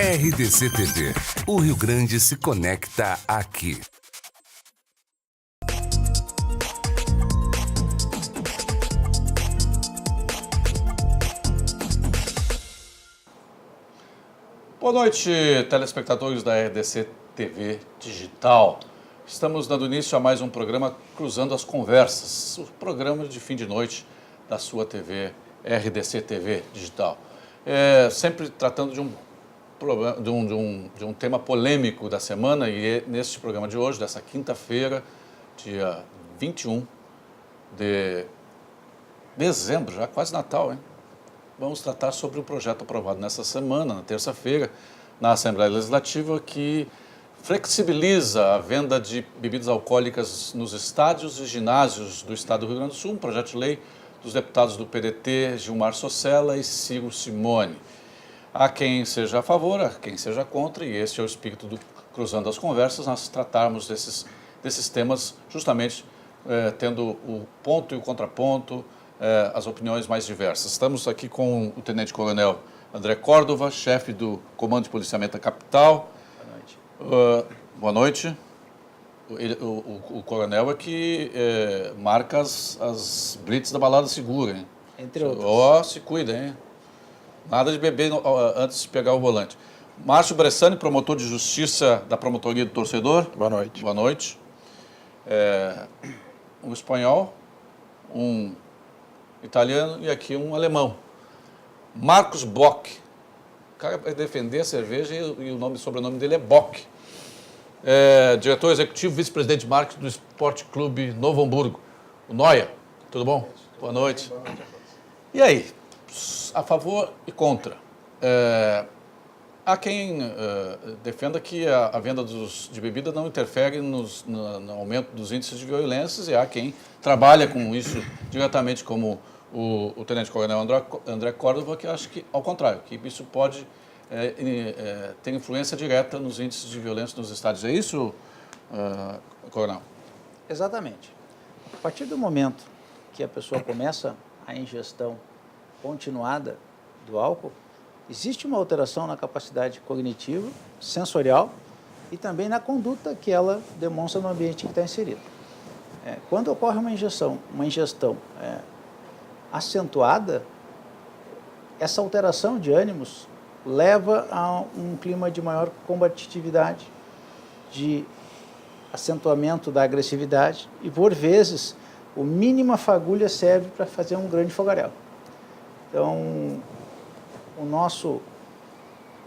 RDC TV. O Rio Grande se conecta aqui. Boa noite, telespectadores da RDC TV Digital. Estamos dando início a mais um programa Cruzando as Conversas, o programa de fim de noite da sua TV, RDC TV Digital. Sempre tratando de um tema polêmico da semana, e neste programa de hoje, dessa quinta-feira, dia 21 de dezembro, já quase Natal, hein? Vamos tratar sobre o projeto aprovado nessa semana, na terça-feira, na Assembleia Legislativa, que flexibiliza a venda de bebidas alcoólicas nos estádios e ginásios do Estado do Rio Grande do Sul, um projeto de lei dos deputados do PDT, Gilmar Socella e Ciro Simone. Há quem seja a favor, há quem seja contra, e este é o espírito do Cruzando as Conversas, nós tratarmos desses temas justamente tendo o ponto e o contraponto, as opiniões mais diversas. Estamos aqui com o Tenente-Coronel André Córdova, chefe do Comando de Policiamento da Capital. Boa noite. O coronel é que marca as blitz da balada segura, hein? Entre outros. Se cuida, hein? Nada de beber antes de pegar o volante. Márcio Bressani, promotor de justiça da Promotoria do Torcedor. Boa noite. Boa noite. Um espanhol, um italiano e aqui um alemão. Marcos Bock. O cara vai defender a cerveja e o sobrenome dele é Bock. Diretor executivo, vice-presidente de marketing do Esporte Clube Novo Hamburgo. O Noia. Tudo bom? Boa noite. E aí? A favor e contra. Há quem defenda que a venda de bebida não interfere no aumento dos índices de violências, e há quem trabalha com isso diretamente, como o Tenente-Coronel André Córdova, que acha que, ao contrário, que isso pode ter influência direta nos índices de violência nos estádios. É isso, Coronel? Exatamente. A partir do momento que a pessoa começa a ingestão continuada do álcool, existe uma alteração na capacidade cognitiva, sensorial e também na conduta que ela demonstra no ambiente que está inserido. Quando ocorre uma ingestão acentuada, essa alteração de ânimos leva a um clima de maior combatividade, de acentuamento da agressividade e, por vezes, a mínima fagulha serve para fazer um grande fogaréu. Então, a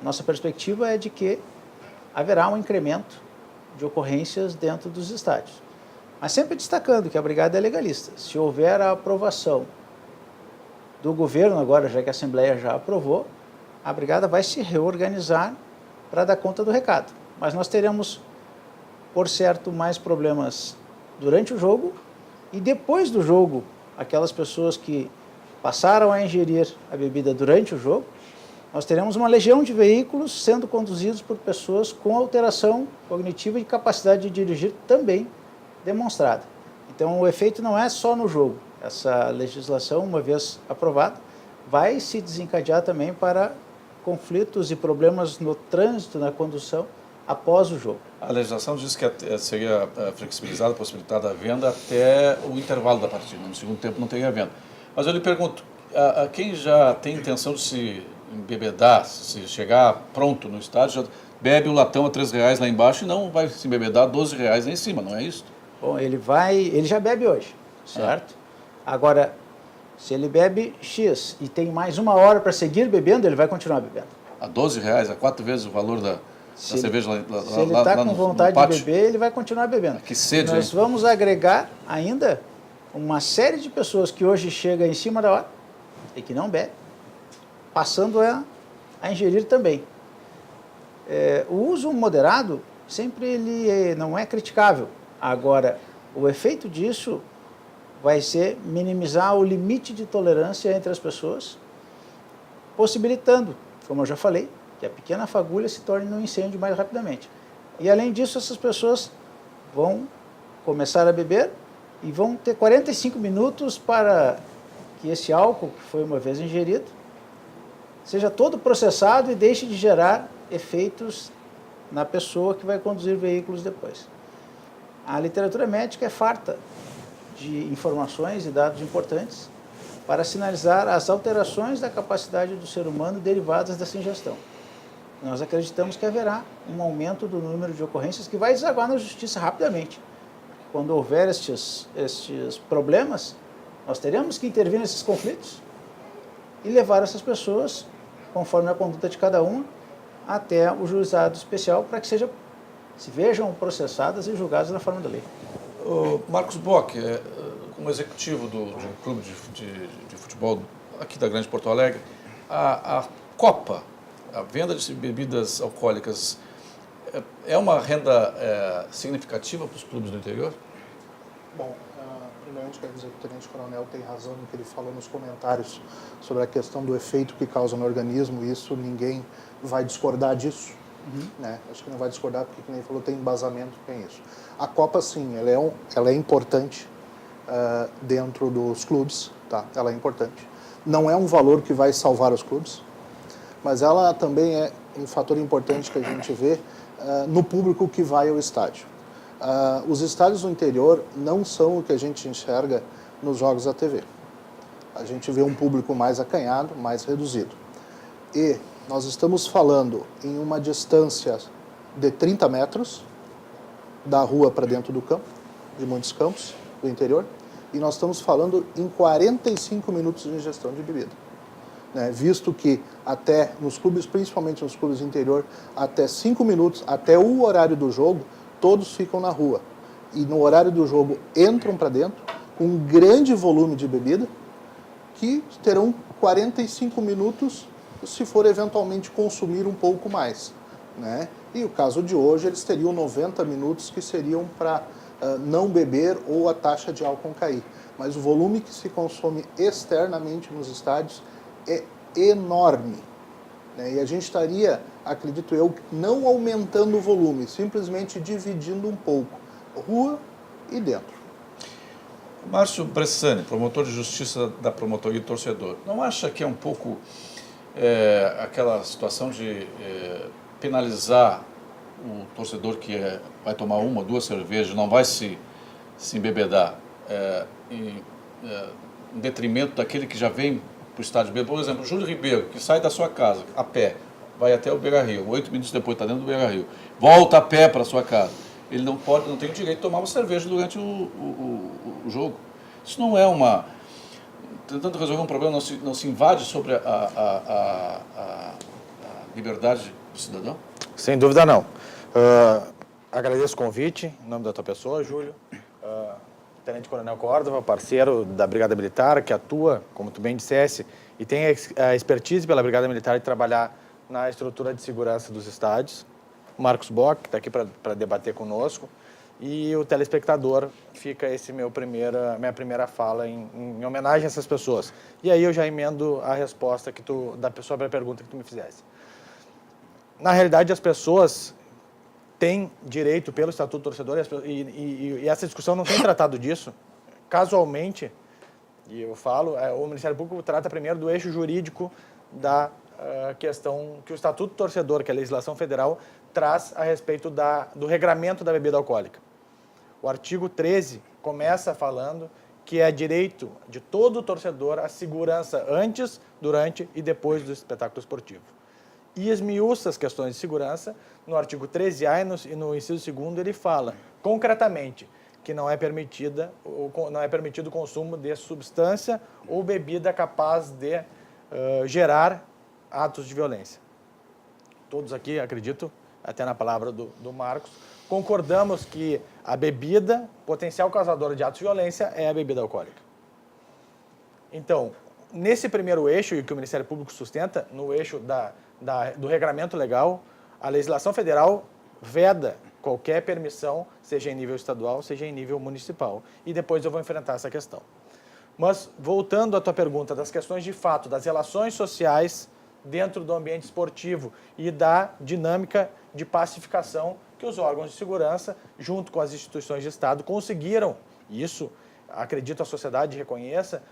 nossa perspectiva é de que haverá um incremento de ocorrências dentro dos estádios. Mas sempre destacando que a Brigada é legalista. Se houver a aprovação do governo, agora já que a Assembleia já aprovou, a Brigada vai se reorganizar para dar conta do recado. Mas nós teremos, por certo, mais problemas durante o jogo e depois do jogo, aquelas pessoas que passaram a ingerir a bebida durante o jogo, nós teremos uma legião de veículos sendo conduzidos por pessoas com alteração cognitiva e capacidade de dirigir também demonstrada. Então, o efeito não é só no jogo. Essa legislação, uma vez aprovada, vai se desencadear também para conflitos e problemas no trânsito, na condução, após o jogo. A legislação diz que seria flexibilizada, possibilitada a venda até o intervalo da partida. No segundo tempo não teria venda. Mas eu lhe pergunto, a quem já tem intenção de se embebedar, se chegar pronto no estádio, já bebe o latão a R$3 lá embaixo e não vai se embebedar R$12 lá em cima, não é isso? Bom, ele já bebe hoje, certo? Agora, se ele bebe X e tem mais uma hora para seguir bebendo, ele vai continuar bebendo. A R$12, a 4 vezes o valor da cerveja lá se ele está com vontade de beber, ele vai continuar bebendo. Que sede, Nós vamos agregar ainda uma série de pessoas que hoje chegam em cima da hora e que não bebe, passando a ingerir também. O uso moderado sempre ele não é criticável. Agora, o efeito disso vai ser minimizar o limite de tolerância entre as pessoas, possibilitando, como eu já falei, que a pequena fagulha se torne um incêndio mais rapidamente. E, além disso, essas pessoas vão começar a beber e vão ter 45 minutos para que esse álcool, que foi uma vez ingerido, seja todo processado e deixe de gerar efeitos na pessoa que vai conduzir veículos depois. A literatura médica é farta de informações e dados importantes para sinalizar as alterações da capacidade do ser humano derivadas dessa ingestão. Nós acreditamos que haverá um aumento do número de ocorrências que vai desaguar na justiça rapidamente. Quando houver estes problemas, nós teremos que intervir nesses conflitos e levar essas pessoas, conforme a conduta de cada uma, até o juizado especial para que se vejam processadas e julgadas na forma da lei. Marcos Bock, como executivo de um clube de futebol aqui da Grande Porto Alegre, a Copa, a venda de bebidas alcoólicas, é uma renda significativa para os clubes do interior? Bom, primeiramente quero dizer que o Tenente Coronel tem razão no que ele falou nos comentários sobre a questão do efeito que causa no organismo, e isso ninguém vai discordar disso. Né? Acho que não vai discordar porque, como ele falou, tem embasamento, tem isso. A Copa, sim, ela é importante dentro dos clubes, tá? Ela é importante. Não é um valor que vai salvar os clubes, mas ela também é um fator importante que a gente vê no público que vai ao estádio. Os estádios do interior não são o que a gente enxerga nos jogos da TV. A gente vê um público mais acanhado, mais reduzido. E nós estamos falando em uma distância de 30 metros da rua para dentro do campo, de muitos campos do interior, e nós estamos falando em 45 minutos de ingestão de bebida. Né? Visto que até nos clubes, principalmente nos clubes do interior, até 5 minutos, até o horário do jogo, todos ficam na rua. E no horário do jogo entram para dentro com um grande volume de bebida, que terão 45 minutos se for eventualmente consumir um pouco mais. Né? E o caso de hoje, eles teriam 90 minutos que seriam para não beber ou a taxa de álcool cair. Mas o volume que se consome externamente nos estádios é enorme. Né? E a gente estaria, acredito eu, não aumentando o volume, simplesmente dividindo um pouco, rua e dentro. Márcio Bressani, promotor de justiça da promotoria do torcedor, não acha que é um pouco aquela situação de penalizar o torcedor que vai tomar uma ou duas cervejas, não vai se embebedar, em detrimento daquele que já vem para o estádio bêbado? Por exemplo, o Júlio Ribeiro, que sai da sua casa a pé, vai até o Beira-Rio, 8 minutos depois está dentro do Beira-Rio, volta a pé para a sua casa, ele não tem o direito de tomar uma cerveja durante o jogo. Isso não é uma... Tentando resolver um problema, não se invade sobre a liberdade do cidadão? Sem dúvida não. Agradeço o convite, em nome da tua pessoa, Júlio. Tenente Coronel Córdova, parceiro da Brigada Militar, que atua, como tu bem dissesse, e tem a expertise pela Brigada Militar de trabalhar na estrutura de segurança dos estádios. O Marcos Bock, que está aqui para debater conosco. E o telespectador, fica minha primeira fala em homenagem a essas pessoas. E aí eu já emendo a resposta sobre a pergunta que tu me fizesse. Na realidade, as pessoas têm direito pelo Estatuto do Torcedor, e essa discussão não tem tratado disso. Casualmente, e eu falo, o Ministério Público trata primeiro do eixo jurídico da questão que o Estatuto do Torcedor, que é a legislação federal, traz a respeito do regramento da bebida alcoólica. O artigo 13 começa falando que é direito de todo torcedor a segurança antes, durante e depois do espetáculo esportivo. E esmiuça as questões de segurança no artigo 13A e no inciso 2º ele fala concretamente que não é permitido o consumo de substância ou bebida capaz de gerar atos de violência. Todos aqui, acredito, até na palavra do Marcos, concordamos que a bebida, potencial causadora de atos de violência, é a bebida alcoólica. Então, nesse primeiro eixo, e que o Ministério Público sustenta, no eixo do regramento legal, a legislação federal veda qualquer permissão, seja em nível estadual, seja em nível municipal. E depois eu vou enfrentar essa questão. Mas, voltando à tua pergunta, das questões de fato, das relações sociais dentro do ambiente esportivo e da dinâmica de pacificação que os órgãos de segurança, junto com as instituições de Estado, conseguiram. Isso, acredito, a sociedade reconheça.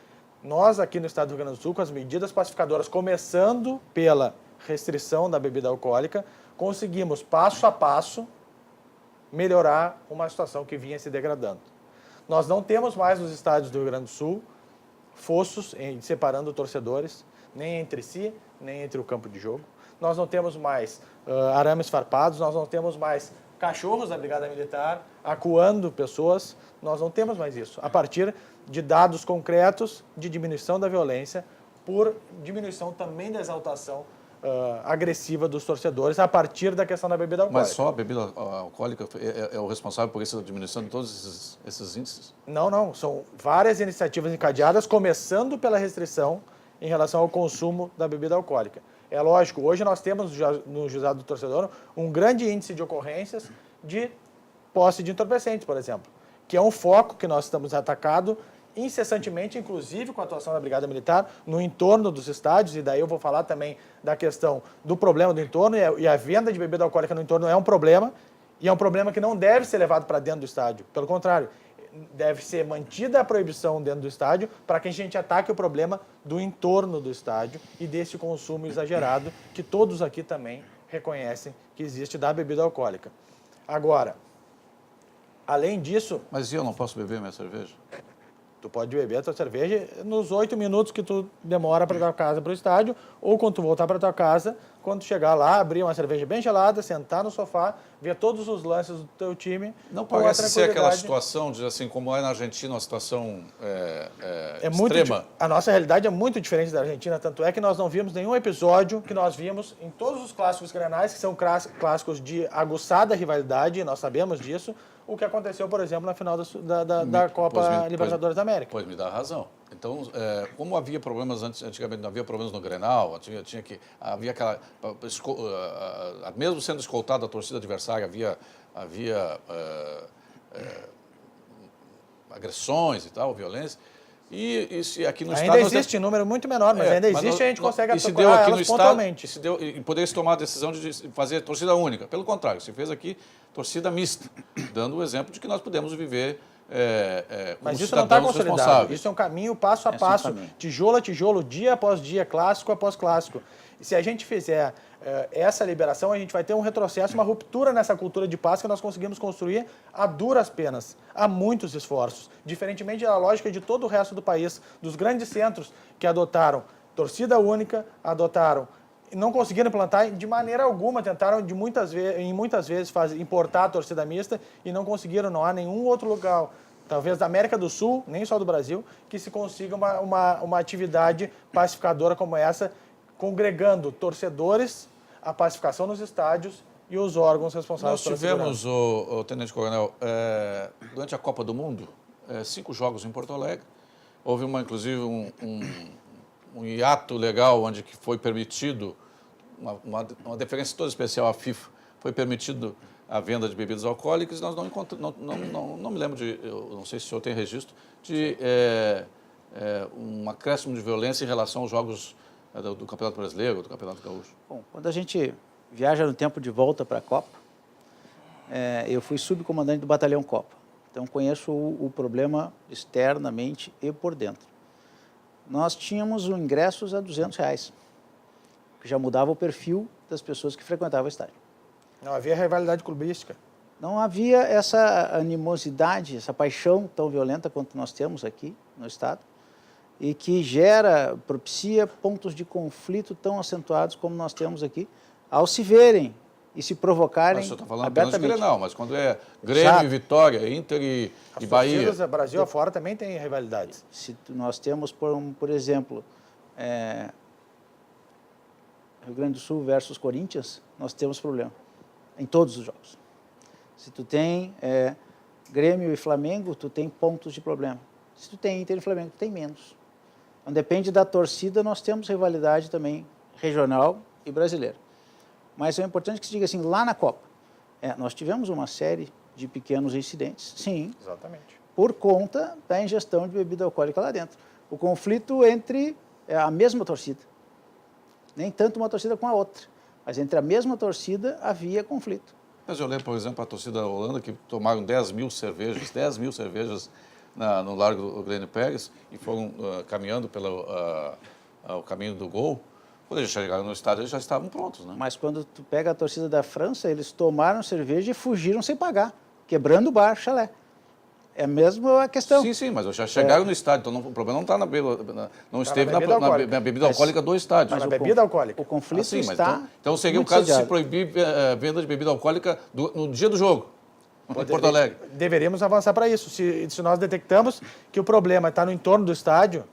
Nós, aqui no Estado do Rio Grande do Sul, com as medidas pacificadoras, começando pela restrição da bebida alcoólica, conseguimos, passo a passo, melhorar uma situação que vinha se degradando. Nós não temos mais nos estádios do Rio Grande do Sul fossos separando torcedores, nem entre si, nem entre o campo de jogo. Nós não temos mais arames farpados, nós não temos mais cachorros da Brigada Militar acuando pessoas, nós não temos mais isso. A partir de dados concretos de diminuição da violência, por diminuição também da exaltação agressiva dos torcedores a partir da questão da bebida alcoólica. Mas só a bebida alcoólica é o responsável por essa diminuição de todos esses índices? Não. São várias iniciativas encadeadas, começando pela restrição em relação ao consumo da bebida alcoólica. É lógico, hoje nós temos no Juizado do Torcedor um grande índice de ocorrências de posse de entorpecentes, por exemplo, que é um foco que nós estamos atacando incessantemente, inclusive com a atuação da Brigada Militar no entorno dos estádios, e daí eu vou falar também da questão do problema do entorno, e a venda de bebida alcoólica no entorno é um problema, e é um problema que não deve ser levado para dentro do estádio. Pelo contrário, deve ser mantida a proibição dentro do estádio para que a gente ataque o problema do entorno do estádio e desse consumo exagerado que todos aqui também reconhecem que existe da bebida alcoólica. Agora, além disso... Mas eu não posso beber minha cerveja? Tu pode beber a tua cerveja nos 8 minutos que tu demora para tua casa para o estádio, ou quando tu voltar para tua casa, quando tu chegar lá, abrir uma cerveja bem gelada, sentar no sofá, ver todos os lances do teu time. Não parece ser aquela situação de, assim, como é na Argentina, uma situação extrema? A nossa realidade é muito diferente da Argentina, tanto é que nós não vimos nenhum episódio que nós vimos em todos os clássicos grenais, que são clássicos de aguçada rivalidade, e nós sabemos disso, o que aconteceu, por exemplo, na final da Copa Libertadores da América. Pois me dá razão. Então, como havia problemas antigamente, não havia problemas no Grenal, havia aquela... mesmo sendo escoltado a torcida adversária, havia agressões e tal, violência. E aqui no ainda estado... existe número muito menor, mas ainda existe, a gente consegue atuar elas pontualmente. E poderia-se tomar a decisão de fazer torcida única. Pelo contrário, se fez aqui torcida mista, dando o exemplo de que nós podemos viver mas como isso não está cidadãos consolidado. responsáveis. Isso é um caminho passo a passo, tijolo a tijolo, dia após dia, clássico após clássico. E se a gente fizer essa liberação, a gente vai ter um retrocesso, uma ruptura nessa cultura de paz que nós conseguimos construir a duras penas, a muitos esforços. Diferentemente da lógica de todo o resto do país, dos grandes centros que adotaram torcida única, não conseguiram implantar de maneira alguma, tentaram em muitas vezes importar a torcida mista e não conseguiram. Não há nenhum outro lugar, talvez da América do Sul, nem só do Brasil, que se consiga uma atividade pacificadora como essa, congregando torcedores, a pacificação nos estádios e os órgãos responsáveis pela segurança. Nós tivemos, o Tenente Coronel, durante a Copa do Mundo, 5 jogos em Porto Alegre. Houve inclusive um hiato legal onde que foi permitido uma deferência toda especial à FIFA, foi permitido a venda de bebidas alcoólicas. Nós não me lembro eu não sei se o senhor tem registro, de um acréscimo de violência em relação aos jogos do Campeonato Brasileiro, do Campeonato Gaúcho. Bom, quando a gente viaja no tempo de volta para a Copa, eu fui subcomandante do Batalhão Copa, então conheço o problema externamente e por dentro. Nós tínhamos ingressos a R$200, que já mudava o perfil das pessoas que frequentavam o estádio. Não havia rivalidade clubística. Não havia essa animosidade, essa paixão tão violenta quanto nós temos aqui no estado e que propicia pontos de conflito tão acentuados como nós temos aqui, ao se verem e se provocarem abertamente. Mas o senhor está falando apenas de Grenal, mas quando é Grêmio, Exato. E Vitória, Inter e Bahia... As Brasil afora também tem rivalidades. Se nós temos, por exemplo, Rio Grande do Sul versus Corinthians, nós temos problema em todos os jogos. Se tu tem Grêmio e Flamengo, tu tem pontos de problema. Se tu tem Inter e Flamengo, tu tem menos. Então, depende da torcida, nós temos rivalidade também regional e brasileira. Mas é importante que se diga assim, lá na Copa, nós tivemos uma série de pequenos incidentes, sim, exatamente, por conta da ingestão de bebida alcoólica lá dentro. O conflito entre a mesma torcida, nem tanto uma torcida com a outra, mas entre a mesma torcida havia conflito. Mas eu lembro, por exemplo, a torcida da Holanda que tomaram 10 mil cervejas no Largo do Grêmio Pérez e foram caminhando pelo o caminho do gol Quando eles chegaram no estádio, eles já estavam prontos, né? Mas quando tu pega a torcida da França, eles tomaram cerveja e fugiram sem pagar, quebrando o bar, chalé. É mesmo a questão. Sim, mas já chegaram no estádio, então o problema não está não esteve na bebida alcoólica do estádio. Mas na bebida alcoólica. O conflito Mas está então seria o caso de se proibir a venda de bebida alcoólica no dia do jogo, em Porto Alegre. Deveríamos avançar para isso. Se nós detectamos que o problema está no entorno do estádio,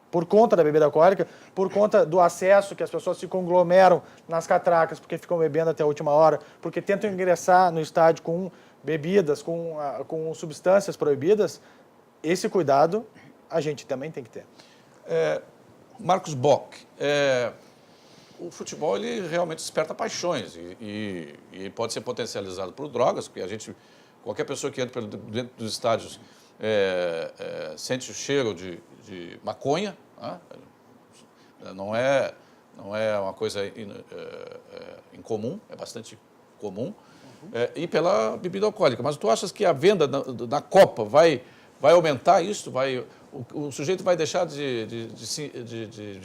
por conta da bebida alcoólica, por conta do acesso, que as pessoas se conglomeram nas catracas porque ficam bebendo até a última hora, porque tentam ingressar no estádio com bebidas, com substâncias proibidas, esse cuidado a gente também tem que ter. Marcos Bock, o futebol ele realmente desperta paixões e pode ser potencializado por drogas, porque qualquer pessoa que entra dentro dos estádios sente o cheiro de maconha, né? Não é uma coisa incomum, é bastante comum, e pela bebida alcoólica. Mas tu achas que a venda na Copa vai aumentar isso? O sujeito vai deixar de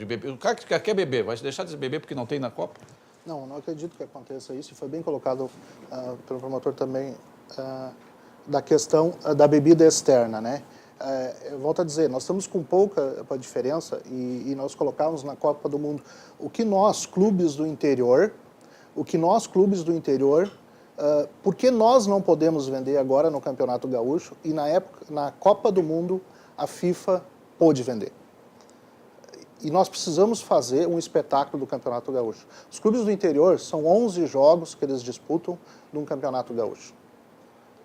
beber? O cara que quer beber vai deixar de beber porque não tem na Copa? Não acredito que aconteça isso. E foi bem colocado pelo promotor também da questão da bebida externa, né? Eu volto a dizer, nós estamos com pouca diferença e nós colocamos na Copa do Mundo o que nós, clubes do interior, por que nós não podemos vender agora no Campeonato Gaúcho e na Copa do Mundo a FIFA pôde vender. E nós precisamos fazer um espetáculo do Campeonato Gaúcho. Os clubes do interior são 11 jogos que eles disputam num Campeonato Gaúcho,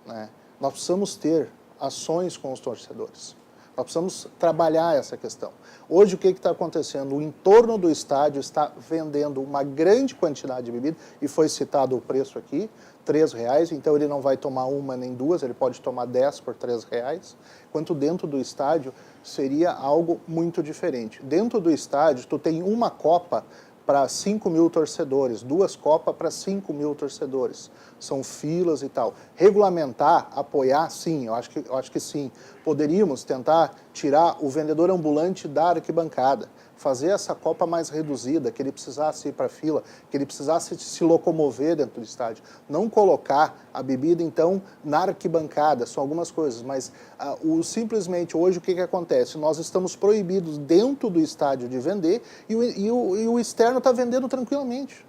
né? Nós precisamos ter ações com os torcedores. Nós precisamos trabalhar essa questão. Hoje, o que está acontecendo? O entorno do estádio está vendendo uma grande quantidade de bebida, e foi citado o preço aqui, R$3, então ele não vai tomar uma nem duas, ele pode tomar 10 por R$3, enquanto dentro do estádio seria algo muito diferente. Dentro do estádio, tu tem uma Copa para 5.000 torcedores, 2 Copas para 5.000 torcedores. São filas e tal. Regulamentar, apoiar, sim, eu acho que sim. Poderíamos tentar tirar o vendedor ambulante da arquibancada, fazer essa Copa mais reduzida, que ele precisasse ir para a fila, que ele precisasse se locomover dentro do estádio. Não colocar a bebida, então, na arquibancada, são algumas coisas, mas simplesmente hoje o que acontece? Nós estamos proibidos dentro do estádio de vender e o externo está vendendo tranquilamente.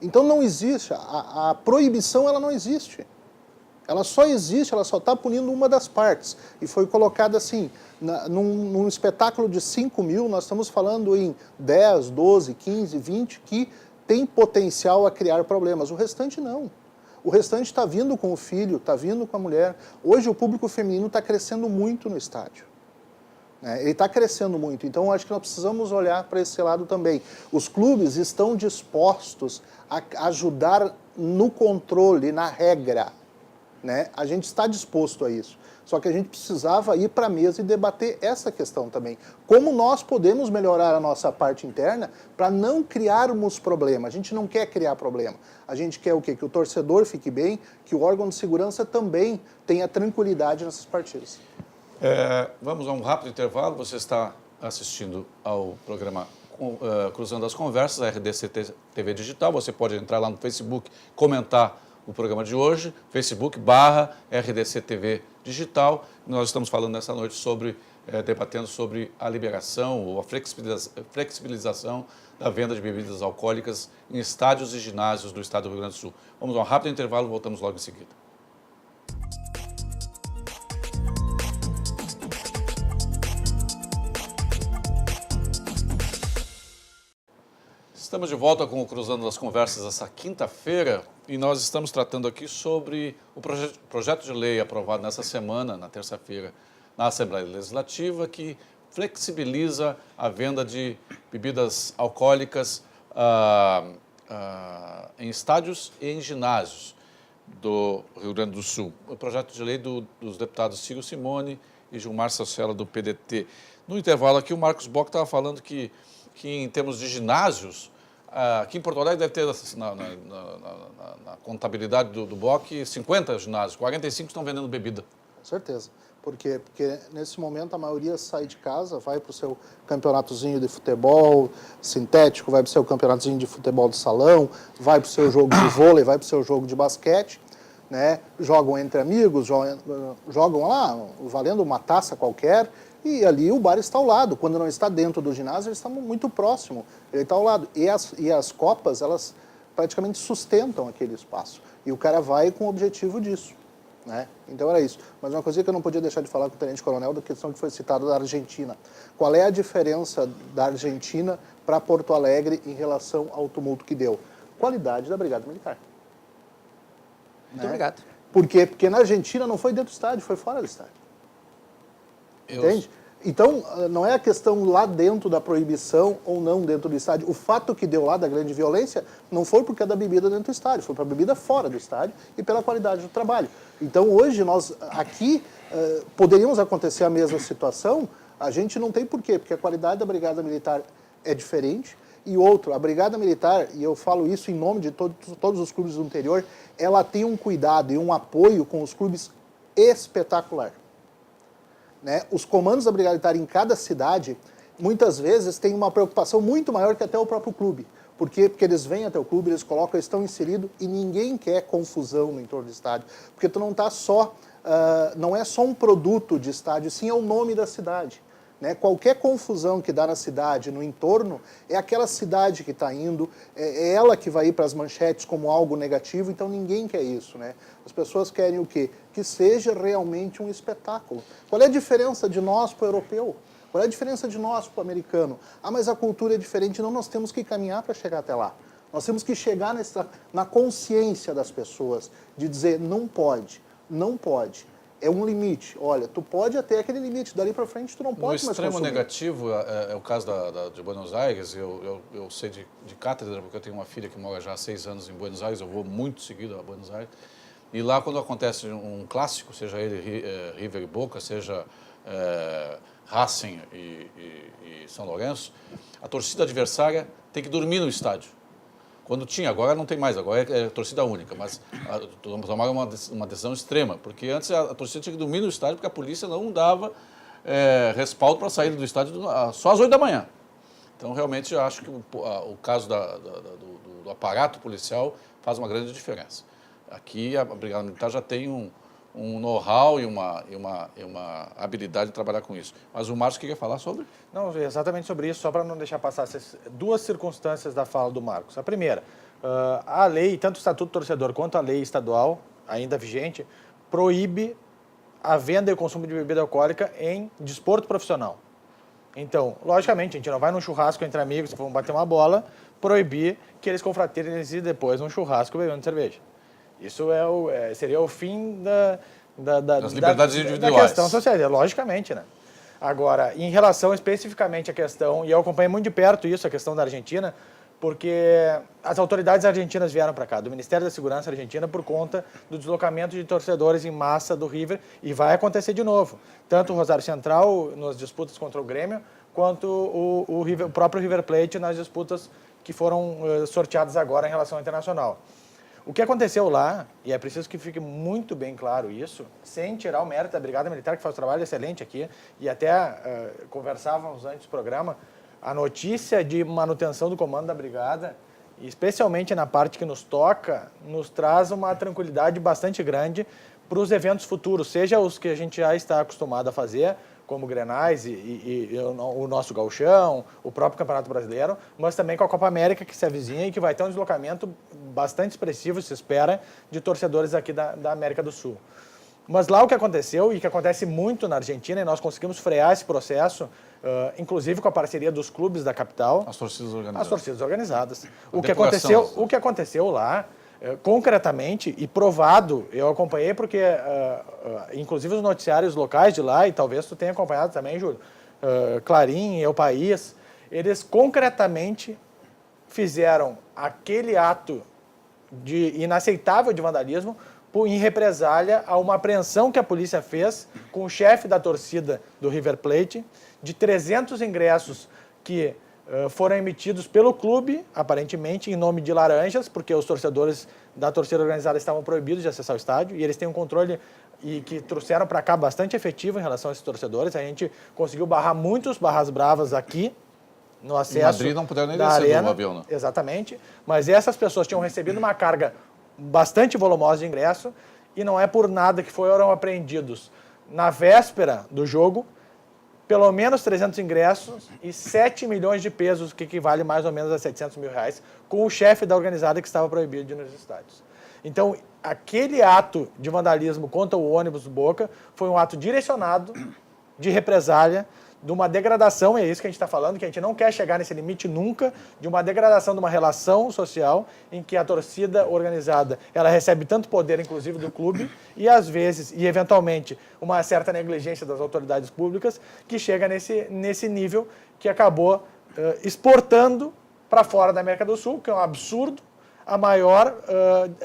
Então não existe, a proibição ela não existe. Ela só existe, ela só está punindo uma das partes. E foi colocado assim, num espetáculo de 5.000, nós estamos falando em 10, 12, 15, 20, que tem potencial a criar problemas. O restante não. O restante está vindo com o filho, está vindo com a mulher. Hoje o público feminino está crescendo muito no estádio. Ele está crescendo muito, então eu acho que nós precisamos olhar para esse lado também. Os clubes estão dispostos a ajudar no controle, na regra, né? A gente está disposto a isso, só que a gente precisava ir para a mesa e debater essa questão também. Como nós podemos melhorar a nossa parte interna para não criarmos problema? A gente não quer criar problema, a gente quer o quê? Que o torcedor fique bem, que o órgão de segurança também tenha tranquilidade nessas partidas. Vamos a um rápido intervalo. Você está assistindo ao programa Cruzando as Conversas, a RDC TV Digital. Você pode entrar lá no Facebook, comentar o programa de hoje, Facebook/RDC TV Digital. Nós estamos falando nessa noite debatendo sobre a liberação ou a flexibilização da venda de bebidas alcoólicas em estádios e ginásios do estado do Rio Grande do Sul. Vamos a um rápido intervalo, voltamos logo em seguida. Estamos de volta com o Cruzando as Conversas essa quinta-feira e nós estamos tratando aqui sobre o projeto de lei aprovado nessa semana, na terça-feira, na Assembleia Legislativa, que flexibiliza a venda de bebidas alcoólicas em estádios e em ginásios do Rio Grande do Sul. O projeto de lei dos deputados Ciro Simone e Gilmar Sarcella, do PDT. No intervalo aqui, o Marcos Bock estava falando que em termos de ginásios, aqui em Porto Alegre deve ter, na contabilidade do BOC, 50 ginásios, 45 estão vendendo bebida. Com certeza. Por quê? Porque nesse momento a maioria sai de casa, vai para o seu campeonatozinho de futebol sintético, vai para o seu campeonatozinho de futebol de salão, vai para o seu jogo de vôlei, vai para o seu jogo de basquete, né? Jogam entre amigos, jogam lá, valendo uma taça qualquer, e ali o bar está ao lado. Quando não está dentro do ginásio, ele está muito próximo, ele está ao lado. E as copas, elas praticamente sustentam aquele espaço. E o cara vai com o objetivo disso. Né? Então era isso. Mas uma coisa que eu não podia deixar de falar com o Tenente Coronel da questão que foi citada da Argentina. Qual é a diferença da Argentina para Porto Alegre em relação ao tumulto que deu? Qualidade da Brigada Militar. Muito obrigado. Por quê? Porque na Argentina não foi dentro do estádio, foi fora do estádio. Entende? Então, não é a questão lá dentro da proibição ou não dentro do estádio. O fato que deu lá da grande violência não foi porque é da bebida dentro do estádio, foi para a bebida fora do estádio e pela qualidade do trabalho. Então, hoje, nós aqui poderíamos acontecer a mesma situação, a gente não tem porquê, porque a qualidade da Brigada Militar é diferente. E outro, a Brigada Militar, e eu falo isso em nome de todos os clubes do interior, ela tem um cuidado e um apoio com os clubes espetacular. Né? Os comandos da Brigada Militar em cada cidade, muitas vezes, têm uma preocupação muito maior que até o próprio clube. Por quê? Porque eles vêm até o clube, eles colocam, eles estão inseridos e ninguém quer confusão no entorno do estádio. Porque tu não tá só, não é só um produto de estádio, sim é o nome da cidade. Né? Qualquer confusão que dá na cidade, no entorno, é aquela cidade que está indo, é ela que vai ir para as manchetes como algo negativo, então ninguém quer isso. Né? As pessoas querem o quê? Que seja realmente um espetáculo. Qual é a diferença de nós para o europeu? Qual é a diferença de nós para o americano? Ah, mas a cultura é diferente. Não, nós temos que caminhar para chegar até lá. Nós temos que chegar na consciência das pessoas, de dizer, não pode, não pode. É um limite. Olha, tu pode até aquele limite, dali para frente tu não pode mais consumir. No extremo negativo é o caso de Buenos Aires, eu sei de cátedra, porque eu tenho uma filha que mora já há 6 anos em Buenos Aires, eu vou muito seguido a Buenos Aires, e lá quando acontece um clássico, seja ele River e Boca, seja Racing e São Lourenço, a torcida adversária tem que dormir no estádio. Quando tinha, agora não tem mais, agora é torcida única, mas tomaram uma decisão extrema, porque antes a torcida tinha que dormir no estádio porque a polícia não dava respaldo para a saída do estádio só às 8 da manhã. Então, realmente, eu acho que o caso do aparato policial faz uma grande diferença. Aqui, a Brigada Militar já tem um know-how e uma habilidade de trabalhar com isso. Mas o Marcos queria falar sobre? Não, exatamente sobre isso, só para não deixar passar essas duas circunstâncias da fala do Marcos. A primeira, a lei, tanto o Estatuto do Torcedor quanto a lei estadual, ainda vigente, proíbe a venda e o consumo de bebida alcoólica em desporto profissional. Então, logicamente, a gente não vai num churrasco entre amigos que vão bater uma bola, proibir que eles confraternizem depois num churrasco bebendo cerveja. Isso seria o fim das liberdades individuais. Da questão social, logicamente, né? Agora, em relação especificamente à questão, e eu acompanhei muito de perto isso, a questão da Argentina, porque as autoridades argentinas vieram para cá, do Ministério da Segurança argentina, por conta do deslocamento de torcedores em massa do River, e vai acontecer de novo. Tanto o Rosário Central, nas disputas contra o Grêmio, quanto o próprio River Plate nas disputas que foram sorteadas agora em relação ao internacional. O que aconteceu lá, e é preciso que fique muito bem claro isso, sem tirar o mérito da Brigada Militar, que faz um trabalho excelente aqui, e até conversávamos antes do programa, a notícia de manutenção do comando da Brigada, especialmente na parte que nos toca, nos traz uma tranquilidade bastante grande para os eventos futuros, seja os que a gente já está acostumado a fazer, como o Grenais e o nosso Gauchão, o próprio Campeonato Brasileiro, mas também com a Copa América que se avizinha e que vai ter um deslocamento bastante expressivo, se espera, de torcedores aqui da América do Sul. Mas lá o que aconteceu, e que acontece muito na Argentina, e nós conseguimos frear esse processo, inclusive com a parceria dos clubes da capital. As torcidas organizadas. As torcidas organizadas. O que aconteceu lá, concretamente e provado, eu acompanhei porque, inclusive os noticiários locais de lá, e talvez tu tenha acompanhado também, Júlio, Clarim, El País, eles concretamente fizeram aquele ato inaceitável de vandalismo em represália a uma apreensão que a polícia fez com o chefe da torcida do River Plate, de 300 ingressos que foram emitidos pelo clube, aparentemente em nome de laranjas, porque os torcedores da torcida organizada estavam proibidos de acessar o estádio, e eles têm um controle e que trouxeram para cá bastante efetivo em relação a esses torcedores. A gente conseguiu barrar muitos barras bravas aqui no acesso. Em Madrid não puderam nem da descer arena, do avião, né? Exatamente. Mas essas pessoas tinham recebido uma carga bastante volumosa de ingresso e não é por nada que foram apreendidos na véspera do jogo pelo menos 300 ingressos e 7 milhões de pesos, que equivale mais ou menos a 700 mil reais, com o chefe da organizada que estava proibido de ir nos estádios. Então, aquele ato de vandalismo contra o ônibus do Boca foi um ato direcionado de represália, de uma degradação, é isso que a gente está falando, que a gente não quer chegar nesse limite nunca, de uma degradação de uma relação social em que a torcida organizada ela recebe tanto poder, inclusive, do clube, e às vezes, e eventualmente, uma certa negligência das autoridades públicas, que chega nesse nível que acabou exportando para fora da América do Sul, que é um absurdo,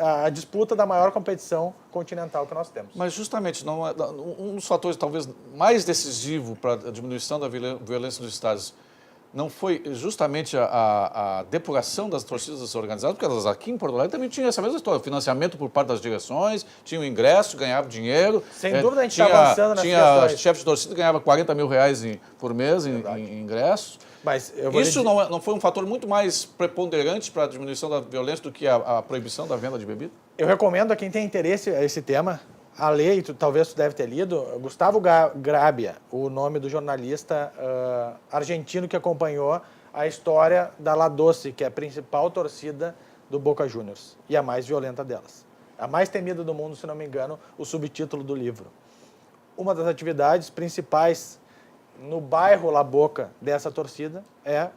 a disputa da maior competição continental que nós temos. Mas justamente um dos fatores talvez mais decisivo para a diminuição da violência nos estádios não foi justamente a depuração das torcidas organizadas, porque elas aqui em Porto Alegre também tinham essa mesma história, financiamento por parte das direções, tinham ingresso, ganhavam dinheiro. Sem dúvida a gente está avançando nessas questões. Tinha chefe de torcida que ganhava 40 mil reais por mês em ingressos. Mas isso não foi um fator muito mais preponderante para a diminuição da violência do que a proibição da venda de bebida? Eu recomendo a quem tem interesse a esse tema, a lei, talvez tu deve ter lido, Gustavo Grabia, o nome do jornalista argentino que acompanhou a história da La Doce, que é a principal torcida do Boca Juniors e a mais violenta delas. A mais temida do mundo, se não me engano, o subtítulo do livro. Uma das atividades principais no bairro La Boca dessa torcida é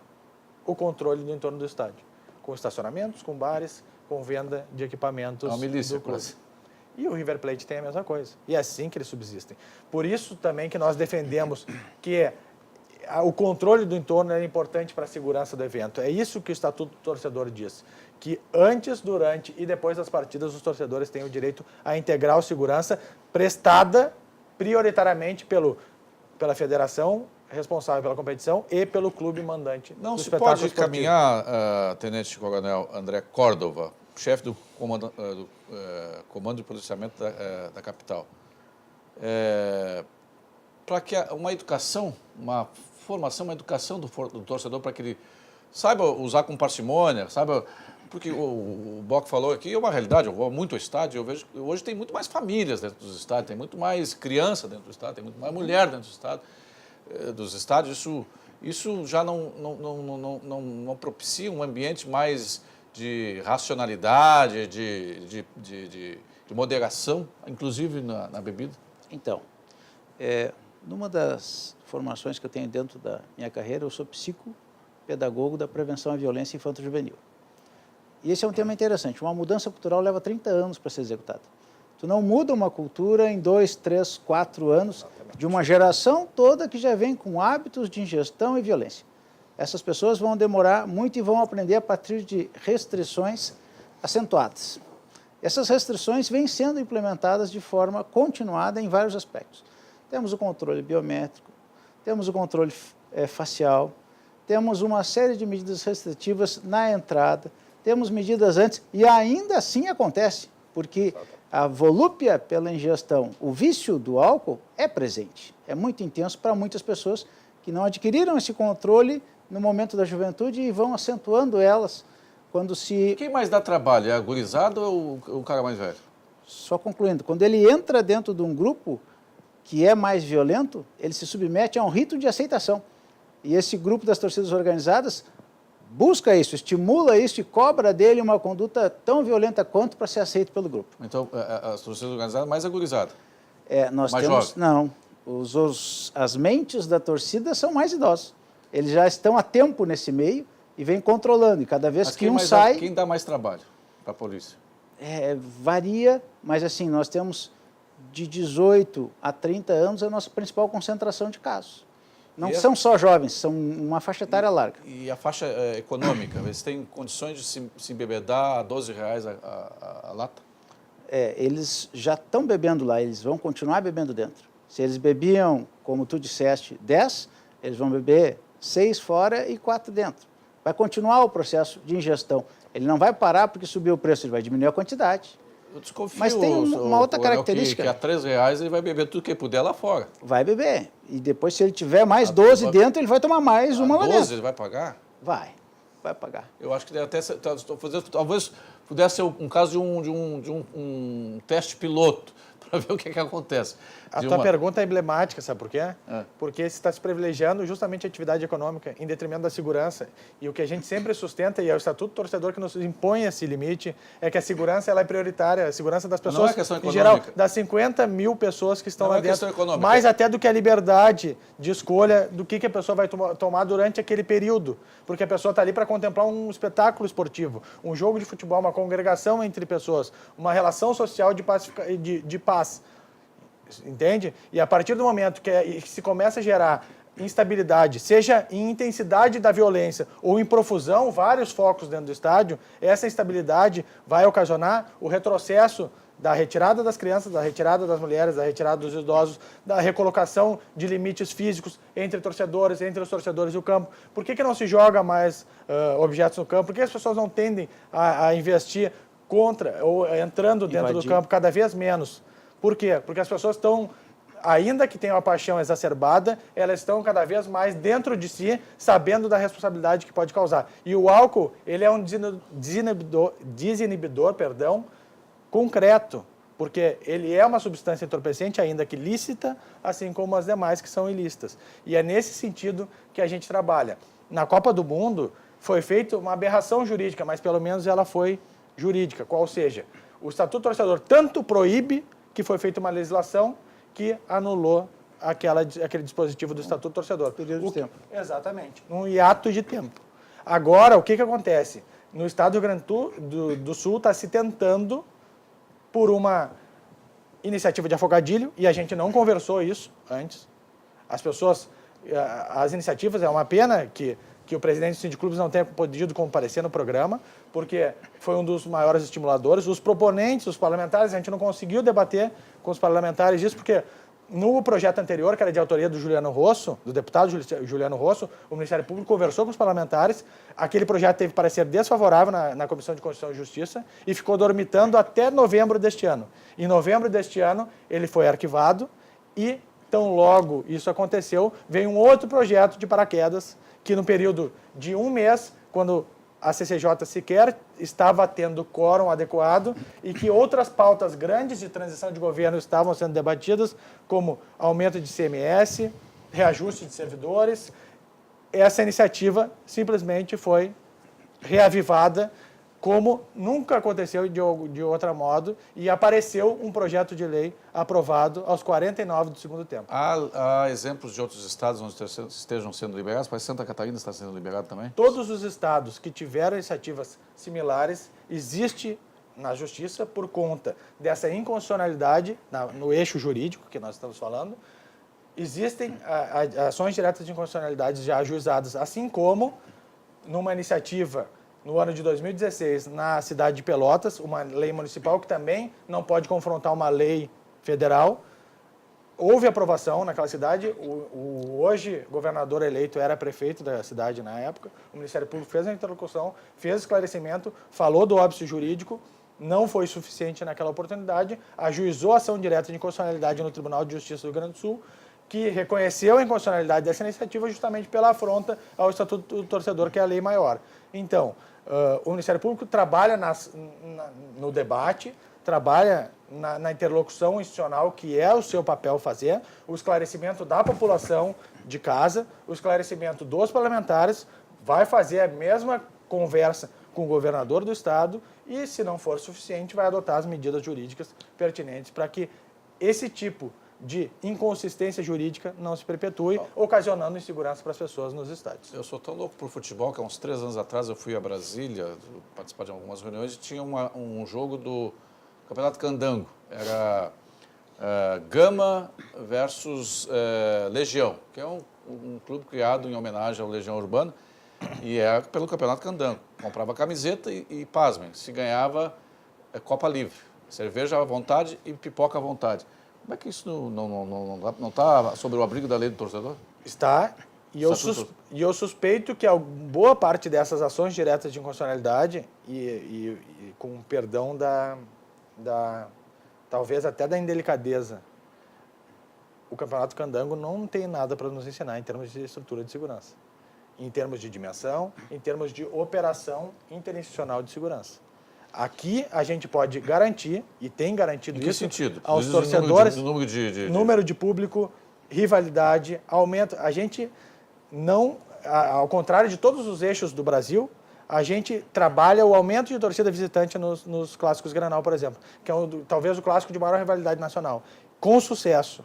o controle do entorno do estádio, com estacionamentos, com bares, com venda de equipamentos a milícia, do clube. E o River Plate tem a mesma coisa. E é assim que eles subsistem. Por isso também que nós defendemos que o controle do entorno é importante para a segurança do evento. É isso que o Estatuto do Torcedor diz, que antes, durante e depois das partidas os torcedores têm o direito à integral segurança prestada prioritariamente pela federação responsável pela competição e pelo clube mandante. Não se pode caminhar, Tenente Coronel André Córdova, chefe do Comando de Policiamento da capital, para que uma educação, uma formação, uma educação do torcedor para que ele saiba usar com parcimônia, saiba... Porque o Boc falou aqui, é uma realidade, eu vou muito ao estádio, eu vejo que hoje tem muito mais famílias dentro dos estádios, tem muito mais criança dentro do estádio, tem muito mais mulher dentro dos estádios. Isso já não propicia um ambiente mais de racionalidade, de moderação, inclusive na bebida? Então, numa das formações que eu tenho dentro da minha carreira, eu sou psicopedagogo da prevenção à violência infanto-juvenil. E esse é um tema interessante. Uma mudança cultural leva 30 anos para ser executada. Tu não muda uma cultura em 2, 3, 4 anos de uma geração toda que já vem com hábitos de ingestão e violência. Essas pessoas vão demorar muito e vão aprender a partir de restrições acentuadas. Essas restrições vêm sendo implementadas de forma continuada em vários aspectos. Temos o controle biométrico, temos o controle facial, temos uma série de medidas restritivas na entrada, temos medidas antes, e ainda assim acontece, porque a volúpia pela ingestão, o vício do álcool é presente, é muito intenso para muitas pessoas que não adquiriram esse controle no momento da juventude e vão acentuando elas quando se... Quem mais dá trabalho, é a gurizada ou o cara mais velho? Só concluindo, quando ele entra dentro de um grupo que é mais violento, ele se submete a um rito de aceitação. E esse grupo das torcidas organizadas busca isso, estimula isso e cobra dele uma conduta tão violenta quanto para ser aceito pelo grupo. Então, as torcidas organizadas mais agurizada? Nós mais temos... jovem? Não. As mentes da torcida são mais idosos. Eles já estão há tempo nesse meio e vêm controlando. E cada vez que um sai... Quem dá mais trabalho para a polícia? Varia, mas assim, nós temos de 18 a 30 anos a nossa principal concentração de casos. Não são só jovens, são uma faixa etária larga. E a faixa econômica? Eles têm condições de se embebedar a R$12 a lata? Eles já estão bebendo lá, eles vão continuar bebendo dentro. Se eles bebiam, como tu disseste, 10, eles vão beber 6 fora e 4 dentro. Vai continuar o processo de ingestão. Ele não vai parar porque subiu o preço, ele vai diminuir a quantidade. Eu desconfio. Mas tem uma outra característica. Que a R$3 ele vai beber tudo que ele puder lá fora. Vai beber. E depois, se ele tiver mais 12 dentro, ele vai tomar mais uma lá 12 dentro. ele vai pagar? Vai pagar. Eu acho que deve até ser, talvez pudesse ser um caso de um teste piloto, para ver o que acontece. A tua pergunta é emblemática, sabe por quê? Porque você está se privilegiando justamente a atividade econômica em detrimento da segurança. E o que a gente sempre sustenta, e é o Estatuto do Torcedor que nos impõe esse limite, é que a segurança ela é prioritária, a segurança das pessoas, não é questão em geral, econômica. das 50 mil pessoas que estão Não lá é questão dentro, econômica. mais até do que a liberdade de escolha do que a pessoa vai tomar durante aquele período. Porque a pessoa está ali para contemplar um espetáculo esportivo, um jogo de futebol, uma congregação entre pessoas, uma relação social de paz. Entende? E a partir do momento que se começa a gerar instabilidade, seja em intensidade da violência ou em profusão, vários focos dentro do estádio, essa instabilidade vai ocasionar o retrocesso da retirada das crianças, da retirada das mulheres, da retirada dos idosos, da recolocação de limites físicos entre torcedores, entre os torcedores e o campo. Por que não se joga mais objetos no campo? Por que as pessoas não tendem a investir contra ou entrando dentro do campo cada vez menos? Por quê? Porque as pessoas estão, ainda que tenham a paixão exacerbada, elas estão cada vez mais dentro de si, sabendo da responsabilidade que pode causar. E o álcool, ele é um desinibidor, concreto, porque ele é uma substância entorpecente, ainda que lícita, assim como as demais que são ilícitas. E é nesse sentido que a gente trabalha. Na Copa do Mundo, foi feita uma aberração jurídica, mas pelo menos ela foi jurídica, qual seja, o Estatuto do Torcedor tanto proíbe que foi feita uma legislação que anulou aquele dispositivo do Estatuto do Torcedor. Período de tempo. Exatamente, num hiato de tempo. Agora, o que acontece? No estado do Rio Grande do Sul está se tentando, por uma iniciativa de afogadilho, e a gente não conversou isso antes. As iniciativas, é uma pena que o presidente do Sindiclubes não tenha podido comparecer no programa, porque foi um dos maiores estimuladores. Os proponentes, os parlamentares, a gente não conseguiu debater com os parlamentares disso, porque no projeto anterior, que era de autoria do Juliano Rosso, do deputado Juliano Rosso, o Ministério Público conversou com os parlamentares, aquele projeto teve parecer desfavorável na Comissão de Constituição e Justiça e ficou dormitando até novembro deste ano. Em novembro deste ano, ele foi arquivado e, tão logo isso aconteceu, veio um outro projeto de paraquedas que no período de um mês, quando a CCJ sequer estava tendo quórum adequado e que outras pautas grandes de transição de governo estavam sendo debatidas, como aumento de ICMS, reajuste de servidores, essa iniciativa simplesmente foi reavivada como nunca aconteceu de outro modo, e apareceu um projeto de lei aprovado aos 49 do segundo tempo. Há exemplos de outros estados onde estejam sendo liberados? Parece que Santa Catarina está sendo liberado também? Todos os estados que tiveram iniciativas similares, existe na Justiça, por conta dessa inconstitucionalidade no eixo jurídico que nós estamos falando, existem ações diretas de inconstitucionalidade já ajuizadas, assim como numa iniciativa no ano de 2016, na cidade de Pelotas, uma lei municipal que também não pode confrontar uma lei federal. Houve aprovação naquela cidade, o hoje governador eleito era prefeito da cidade na época, o Ministério Público fez a interlocução, fez esclarecimento, falou do óbice jurídico, não foi suficiente naquela oportunidade, ajuizou a ação direta de inconstitucionalidade no Tribunal de Justiça do Rio Grande do Sul, que reconheceu a inconstitucionalidade dessa iniciativa justamente pela afronta ao Estatuto do Torcedor, que é a lei maior. Então, o Ministério Público trabalha no debate, trabalha na interlocução institucional, que é o seu papel fazer, o esclarecimento da população de casa, o esclarecimento dos parlamentares, vai fazer a mesma conversa com o governador do estado e, se não for suficiente, vai adotar as medidas jurídicas pertinentes para que esse tipo de inconsistência jurídica não se perpetue, ocasionando insegurança para as pessoas nos estádios. Eu sou tão louco por futebol que há uns 3 anos atrás eu fui a Brasília participar de algumas reuniões e tinha um jogo do Campeonato Candango. Era Gama versus Legião, que é um clube criado em homenagem ao Legião Urbana e é pelo Campeonato Candango. Comprava camiseta e pasmem, se ganhava Copa Livre, cerveja à vontade e pipoca à vontade. Como é que isso não está sobre o abrigo da lei do torcedor? Está, e eu suspeito que boa parte dessas ações diretas de inconstitucionalidade, e com perdão talvez até da indelicadeza, o Campeonato Candango não tem nada para nos ensinar em termos de estrutura de segurança, em termos de dimensão, em termos de operação interinstitucional de segurança. Aqui a gente pode garantir, e tem garantido isso, sentido? aos torcedores, Número de público, rivalidade, aumento. A gente não, ao contrário de todos os eixos do Brasil, a gente trabalha o aumento de torcida visitante nos clássicos Grenal, por exemplo, que é talvez o clássico de maior rivalidade nacional, com sucesso.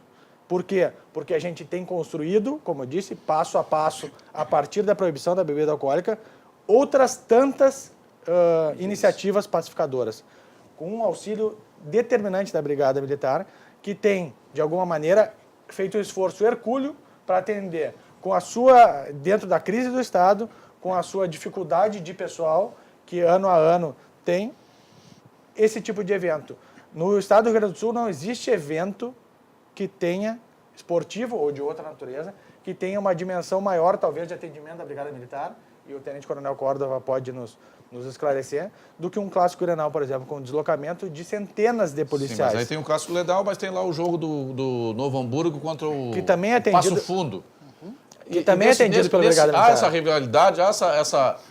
Por quê? Porque a gente tem construído, como eu disse, passo a passo, a partir da proibição da bebida alcoólica, outras tantas iniciativas pacificadoras, com um auxílio determinante da Brigada Militar, que tem, de alguma maneira, feito um esforço hercúleo para atender, dentro da crise do Estado, com a sua dificuldade de pessoal, que ano a ano tem esse tipo de evento. No Estado do Rio Grande do Sul não existe evento que tenha, esportivo ou de outra natureza, que tenha uma dimensão maior, talvez, de atendimento da Brigada Militar, e o Tenente Coronel Córdova pode nos esclarecer, do que um clássico Grenal, por exemplo, com deslocamento de centenas de policiais. Sim, mas aí tem um clássico legal, mas tem lá o jogo do Novo Hamburgo contra o que também é atendido, Passo Fundo. Que também é atendido pela Brigada Militar. Há essa rivalidade, há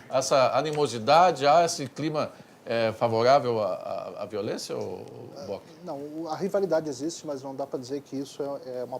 essa animosidade, há esse clima favorável à violência, Bock? Não, a rivalidade existe, mas não dá para dizer que isso é uma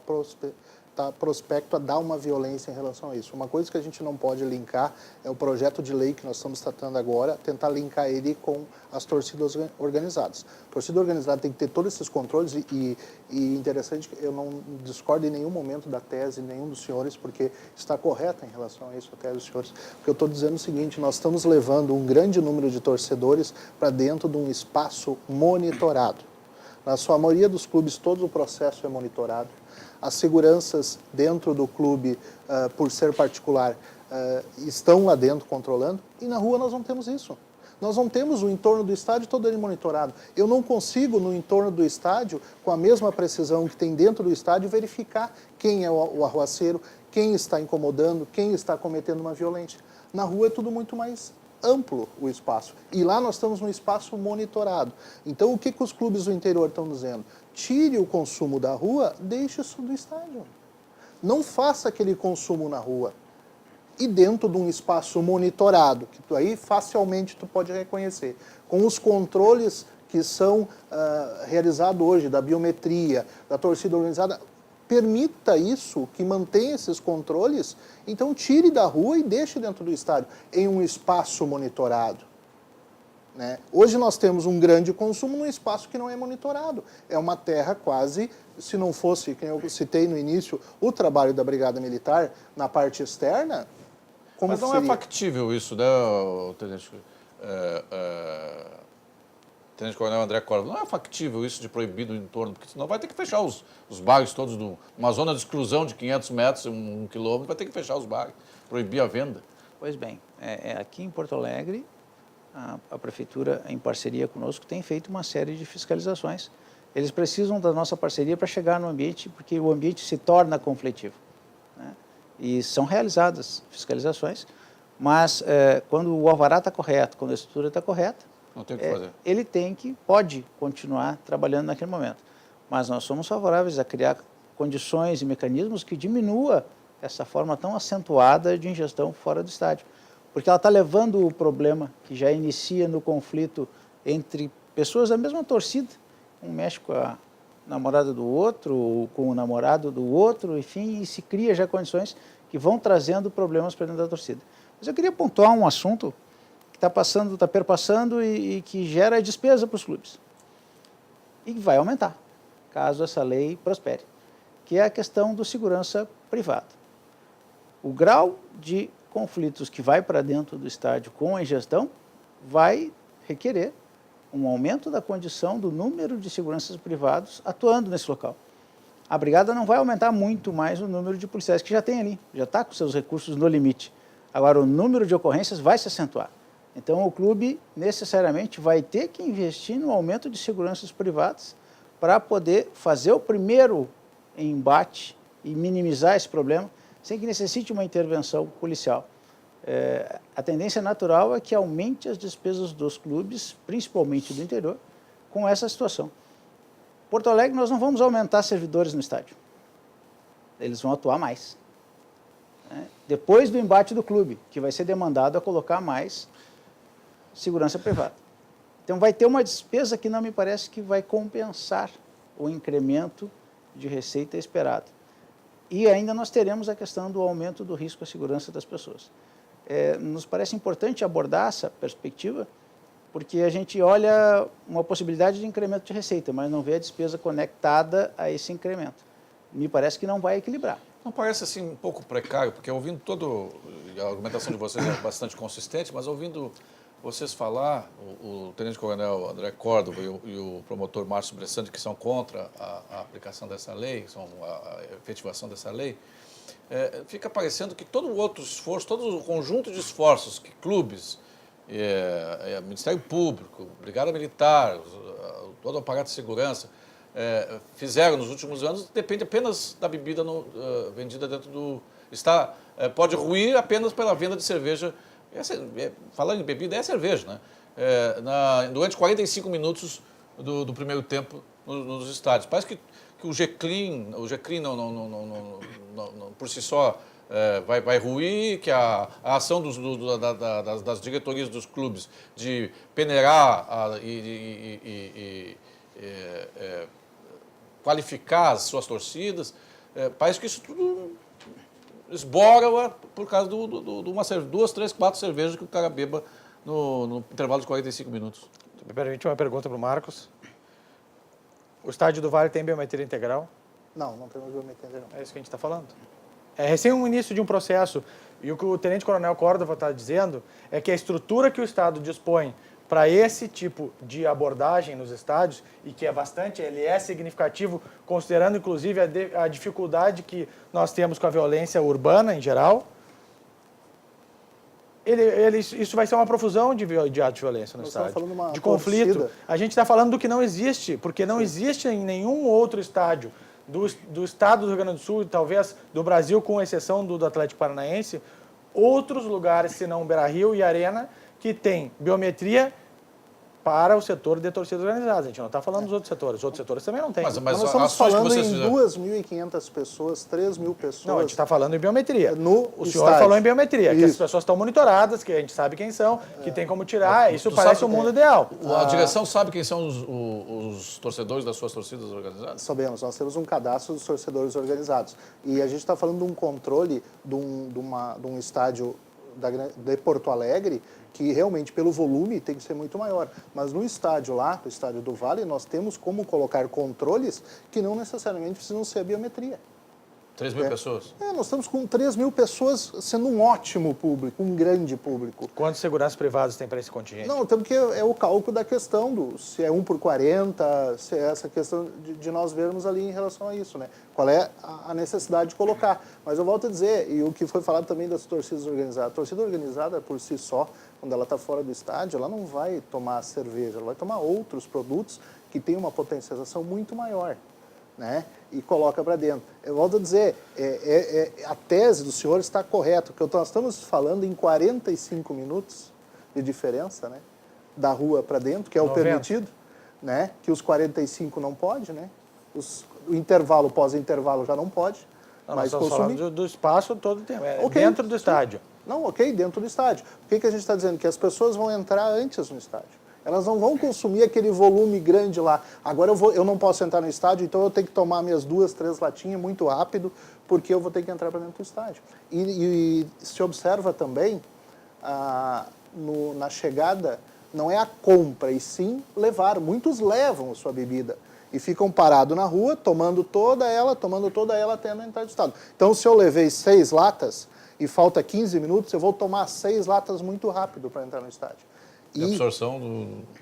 prospecto a dar uma violência em relação a isso. Uma coisa que a gente não pode linkar é o projeto de lei que nós estamos tratando agora, tentar linkar ele com as torcidas organizadas. A torcida organizada tem que ter todos esses controles e interessante que eu não discordo em nenhum momento da tese de nenhum dos senhores, porque está correta em relação a isso a tese dos senhores. Porque eu estou dizendo o seguinte, nós estamos levando um grande número de torcedores para dentro de um espaço monitorado. Na sua maioria dos clubes, todo o processo é monitorado. As seguranças dentro do clube, por ser particular, estão lá dentro controlando, e na rua nós não temos isso. Nós não temos o entorno do estádio todo ele monitorado. Eu não consigo, no entorno do estádio, com a mesma precisão que tem dentro do estádio, verificar quem é o arruaceiro, quem está incomodando, quem está cometendo uma violência. Na rua é tudo muito mais amplo o espaço. E lá nós estamos num espaço monitorado. Então, o que os clubes do interior estão dizendo? Tire o consumo da rua, deixe isso do estádio. Não faça aquele consumo na rua. E dentro de um espaço monitorado, que tu aí facilmente tu pode reconhecer, com os controles que são realizados hoje, da biometria, da torcida organizada, permita isso, que mantenha esses controles, então tire da rua e deixe dentro do estádio, em um espaço monitorado. Né? Hoje nós temos um grande consumo num espaço que não é monitorado. É uma terra quase, se não fosse, como eu citei no início, o trabalho da Brigada Militar na parte externa, como mas não seria? É factível isso, né, Tenente Coronel André Córdova? Não é factível isso de proibir no entorno, porque senão vai ter que fechar os bairros todos, numa zona de exclusão de 500 metros, 1 quilômetro, vai ter que fechar os bairros, proibir a venda. Pois bem, aqui em Porto Alegre, a Prefeitura, em parceria conosco, tem feito uma série de fiscalizações. Eles precisam da nossa parceria para chegar no ambiente, porque o ambiente se torna conflitivo. Né? E são realizadas fiscalizações, mas quando o alvará está correto, quando a estrutura está correta, não tem o que fazer. Ele pode continuar trabalhando naquele momento. Mas nós somos favoráveis a criar condições e mecanismos que diminua essa forma tão acentuada de ingestão fora do estádio. Porque ela está levando o problema que já inicia no conflito entre pessoas da mesma torcida. Um mexe com a namorada do outro, ou com o namorado do outro, enfim, e se cria já condições que vão trazendo problemas para dentro da torcida. Mas eu queria pontuar um assunto que está perpassando e que gera despesa para os clubes. E que vai aumentar, caso essa lei prospere, que é a questão do segurança privada. O grau de conflitos que vai para dentro do estádio com a ingestão vai requerer um aumento da condição do número de seguranças privados atuando nesse local. A brigada não vai aumentar muito mais o número de policiais que já tem ali, já está com seus recursos no limite. Agora, o número de ocorrências vai se acentuar. Então, o clube necessariamente vai ter que investir no aumento de seguranças privadas para poder fazer o primeiro embate e minimizar esse problema, sem que necessite uma intervenção policial. A tendência natural é que aumente as despesas dos clubes, principalmente do interior, com essa situação. Porto Alegre, nós não vamos aumentar servidores no estádio. Eles vão atuar mais. Depois do embate do clube, que vai ser demandado a colocar mais segurança privada. Então, vai ter uma despesa que não me parece que vai compensar o incremento de receita esperado. E ainda nós teremos a questão do aumento do risco à segurança das pessoas. Nos parece importante abordar essa perspectiva, porque a gente olha uma possibilidade de incremento de receita, mas não vê a despesa conectada a esse incremento. Me parece que não vai equilibrar. Não parece assim um pouco precário, porque ouvindo a argumentação de vocês é bastante consistente, mas ouvindo vocês falar, o tenente-coronel André Córdova e o promotor Márcio Bressante, que são contra a aplicação dessa lei, são a efetivação dessa lei, fica parecendo que todo o outro esforço, todo o conjunto de esforços que clubes, Ministério Público, Brigada Militar, todo o aparato de segurança fizeram nos últimos anos, depende apenas da bebida vendida dentro do... pode ruir apenas pela venda de cerveja. Falando em bebida, é cerveja, né? Durante 45 minutos do primeiro tempo nos estádios. Parece que o GCLIN não, por si só vai ruir, que a ação das diretorias dos clubes de peneirar e qualificar as suas torcidas, parece que isso tudo esbora por causa de duas, três, quatro cervejas que o cara beba no intervalo de 45 minutos. Me permite uma pergunta para o Marcos. O estádio do Vale tem biometria integral? Não temos biometria integral. É isso que a gente está falando. É recém o início de um processo, e o que o tenente-coronel Córdova está dizendo é que a estrutura que o Estado dispõe para esse tipo de abordagem nos estádios, e que ele é significativo, considerando inclusive a dificuldade que nós temos com a violência urbana em geral, isso vai ser uma profusão de atos de violência no estádio, de conflito. A gente está falando do que não existe, porque não existe em nenhum outro estádio do estado do Rio Grande do Sul e talvez do Brasil, com exceção do Atlético Paranaense, outros lugares, senão Beira-Rio e Arena, que tem biometria para o setor de torcidas organizadas. A gente não está falando dos outros setores. Os outros setores também não têm. Mas nós estamos falando em 2.500 pessoas, 3.000 pessoas. Não, a gente está falando em biometria. O senhor estádio. falou em biometria, que as pessoas estão monitoradas, que a gente sabe quem são, que tem como tirar. Isso parece o mundo ideal. A direção sabe quem são os torcedores das suas torcidas organizadas? Sabemos, nós temos um cadastro dos torcedores organizados. E a gente está falando de um controle de um estádio de Porto Alegre, que realmente pelo volume tem que ser muito maior. Mas no estádio lá, no estádio do Vale, nós temos como colocar controles que não necessariamente precisam ser a biometria. 3.000 pessoas? Nós estamos com 3.000 pessoas sendo um ótimo público, um grande público. Quantos seguranças privados tem para esse contingente? Não, temos que é o cálculo da questão se é 1 por 40, se é essa questão de nós vermos ali em relação a isso, né? Qual é a necessidade de colocar. Mas eu volto a dizer, e o que foi falado também das torcidas organizadas, a torcida organizada por si só, quando ela está fora do estádio, ela não vai tomar cerveja, ela vai tomar outros produtos que têm uma potencialização muito maior, né? E coloca para dentro. Eu volto a dizer, a tese do senhor está correta, porque nós estamos falando em 45 minutos de diferença, né? Da rua para dentro, que é o 90. permitido, né? Que os 45 não pode, né? O intervalo, pós-intervalo já não pode, mas nós estamos falando do espaço todo o tempo, dentro do estádio. Não, ok, dentro do estádio. O que a gente está dizendo? Que as pessoas vão entrar antes no estádio. Elas não vão consumir aquele volume grande lá. Agora eu não posso entrar no estádio, então eu tenho que tomar minhas 2, 3 latinhas muito rápido, porque eu vou ter que entrar para dentro do estádio. E se observa também, na chegada, não é a compra, e sim levar. Muitos levam a sua bebida e ficam parados na rua, tomando toda ela até não entrar no estádio. Então, se eu levei 6 latas e falta 15 minutos, eu vou tomar 6 latas muito rápido para entrar no estádio. E a absorção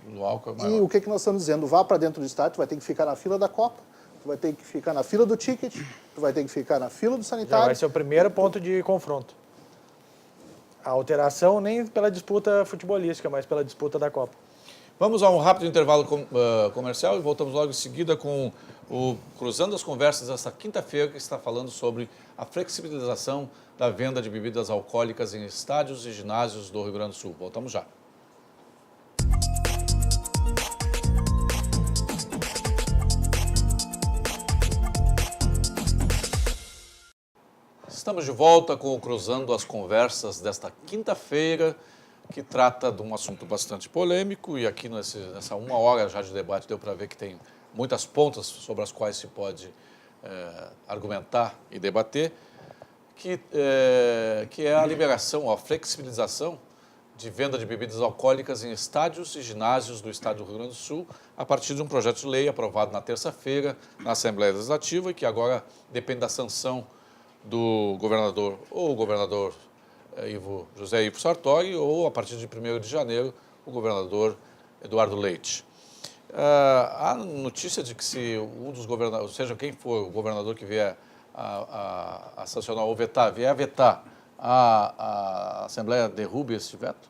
do álcool é maior. E o que nós estamos dizendo? Vá para dentro do estádio, tu vai ter que ficar na fila da Copa, tu vai ter que ficar na fila do ticket, tu vai ter que ficar na fila do sanitário. Já vai ser o primeiro ponto de confronto. A alteração nem pela disputa futebolística, mas pela disputa da Copa. Vamos a um rápido intervalo comercial e voltamos logo em seguida com o Cruzando as Conversas desta quinta-feira, que está falando sobre a flexibilização da venda de bebidas alcoólicas em estádios e ginásios do Rio Grande do Sul. Voltamos já. Estamos de volta com o Cruzando as Conversas desta quinta-feira, que trata de um assunto bastante polêmico, e aqui nessa 1 hora já de debate deu para ver que tem muitas pontas sobre as quais se pode argumentar e debater, que é a liberação, a flexibilização de venda de bebidas alcoólicas em estádios e ginásios do Estado do Rio Grande do Sul, a partir de um projeto de lei aprovado na terça-feira na Assembleia Legislativa, e que agora depende da sanção do governador, ou o governador José Ivo Sartori, ou a partir de 1º de janeiro, o governador Eduardo Leite. Há notícia de que se um dos governadores, seja quem for o governador que vier a sancionar ou vier a vetar, a Assembleia derrube esse veto?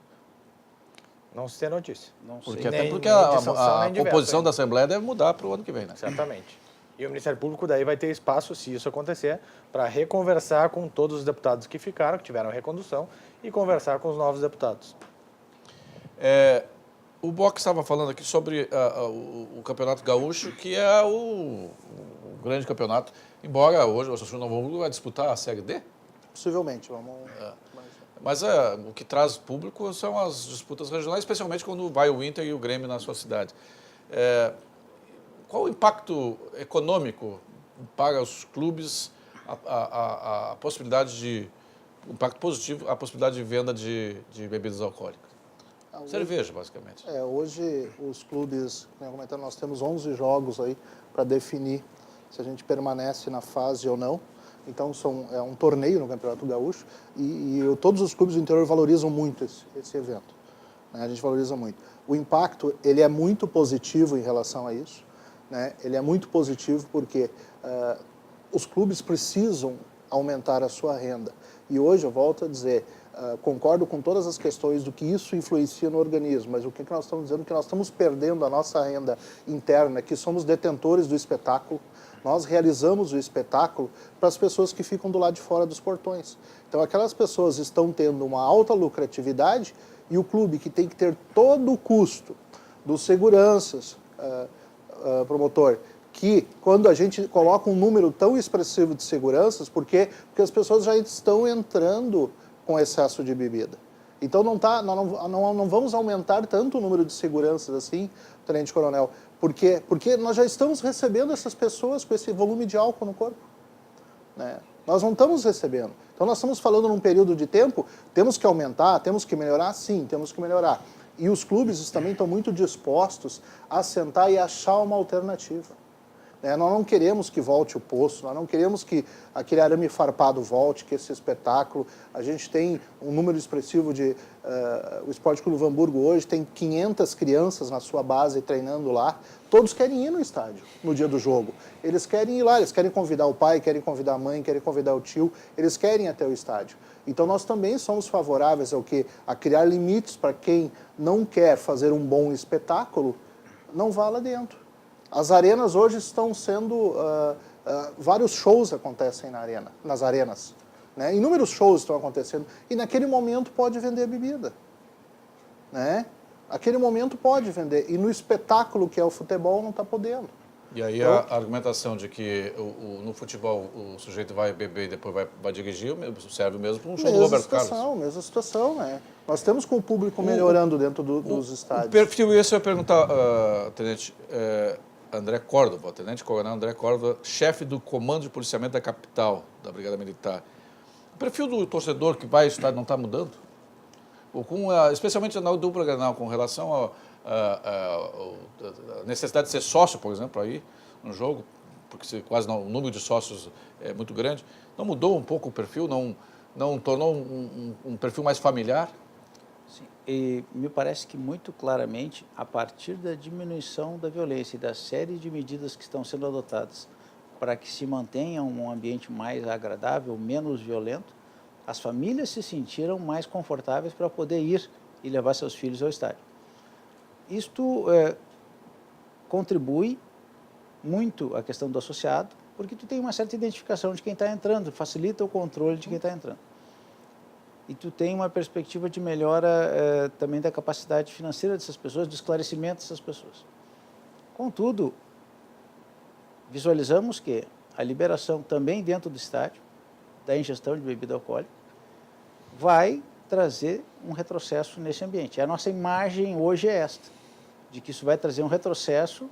Não se tem notícia. Não sei. Porque até Nem- porque nem de a sanção, nem de veto composição ainda. da Assembleia deve mudar para o ano que vem, né? Exatamente. E o Ministério Público daí vai ter espaço, se isso acontecer, para reconversar com todos os deputados que ficaram, que tiveram recondução, e conversar com os novos deputados. O Bock estava falando aqui sobre o Campeonato Gaúcho, que é o grande campeonato, embora hoje o Associação Novo Hamburgo vai disputar a Série D, Possivelmente, vamos... mas o que traz público são as disputas regionais, especialmente quando vai o Inter e o Grêmio na sua cidade. Qual o impacto econômico para os clubes, a possibilidade de, impacto positivo, a possibilidade de venda de bebidas alcoólicas? Cerveja, basicamente. Hoje os clubes, como eu comentando, nós temos 11 jogos aí para definir se a gente permanece na fase ou não. Então é um torneio no Campeonato Gaúcho e todos os clubes do interior valorizam muito esse evento, né? A gente valoriza muito. O impacto ele é muito positivo em relação a isso, né? Ele é muito positivo porque os clubes precisam aumentar a sua renda. E hoje, eu volto a dizer, concordo com todas as questões do que isso influencia no organismo, mas o que nós estamos dizendo é que nós estamos perdendo a nossa renda interna, que somos detentores do espetáculo. Nós realizamos o espetáculo para as pessoas que ficam do lado de fora dos portões. Então, aquelas pessoas estão tendo uma alta lucratividade e o clube que tem que ter todo o custo dos seguranças, promotor, que quando a gente coloca um número tão expressivo de seguranças, porque as pessoas já estão entrando com excesso de bebida. Então nós não vamos aumentar tanto o número de seguranças assim, Tenente Coronel, porque nós já estamos recebendo essas pessoas com esse volume de álcool no corpo, né? Nós não estamos recebendo. Então nós estamos falando num período de tempo, temos que aumentar, temos que melhorar, sim, temos que melhorar. E os clubes também estão muito dispostos a sentar e achar uma alternativa. Nós não queremos que volte o poço, nós não queremos que aquele arame farpado volte, que esse espetáculo. A gente tem um número expressivo de... o Esporte Clube Novo Hamburgo hoje tem 500 crianças na sua base treinando lá. Todos querem ir no estádio no dia do jogo. Eles querem ir lá, eles querem convidar o pai, querem convidar a mãe, querem convidar o tio. Eles querem ir até o estádio. Então nós também somos favoráveis a criar limites para quem não quer fazer um bom espetáculo, não vá lá dentro. As arenas hoje estão sendo... vários shows acontecem nas arenas, né? Inúmeros shows estão acontecendo. E naquele momento pode vender bebida, né? Aquele momento pode vender. E no espetáculo que é o futebol não está podendo. E aí a argumentação de que no futebol o sujeito vai beber e depois vai dirigir serve mesmo para um show do Roberto Carlos. Mesma situação, né? Nós temos com o público melhorando dentro dos estádios. O perfil, isso eu ia perguntar, Tenente André Córdova, Tenente Coronel André Córdova, chefe do Comando de Policiamento da Capital, da Brigada Militar. O perfil do torcedor que vai ao estádio não está mudando? Especialmente na dupla Grenal, com relação a necessidade de ser sócio, por exemplo, para ir no jogo, porque o número de sócios é muito grande. Não mudou um pouco o perfil? Não tornou um perfil mais familiar? Sim. E me parece que muito claramente, a partir da diminuição da violência e da série de medidas que estão sendo adotadas para que se mantenha um ambiente mais agradável, menos violento, as famílias se sentiram mais confortáveis para poder ir e levar seus filhos ao estádio. Isto contribui muito à questão do associado, porque tu tem uma certa identificação de quem está entrando, facilita o controle de quem está entrando. E tu tem uma perspectiva de melhora também da capacidade financeira dessas pessoas, do esclarecimento dessas pessoas. Contudo, visualizamos que a liberação também dentro do estádio da ingestão de bebida alcoólica, vai trazer um retrocesso nesse ambiente. A nossa imagem hoje é esta, de que isso vai trazer um retrocesso,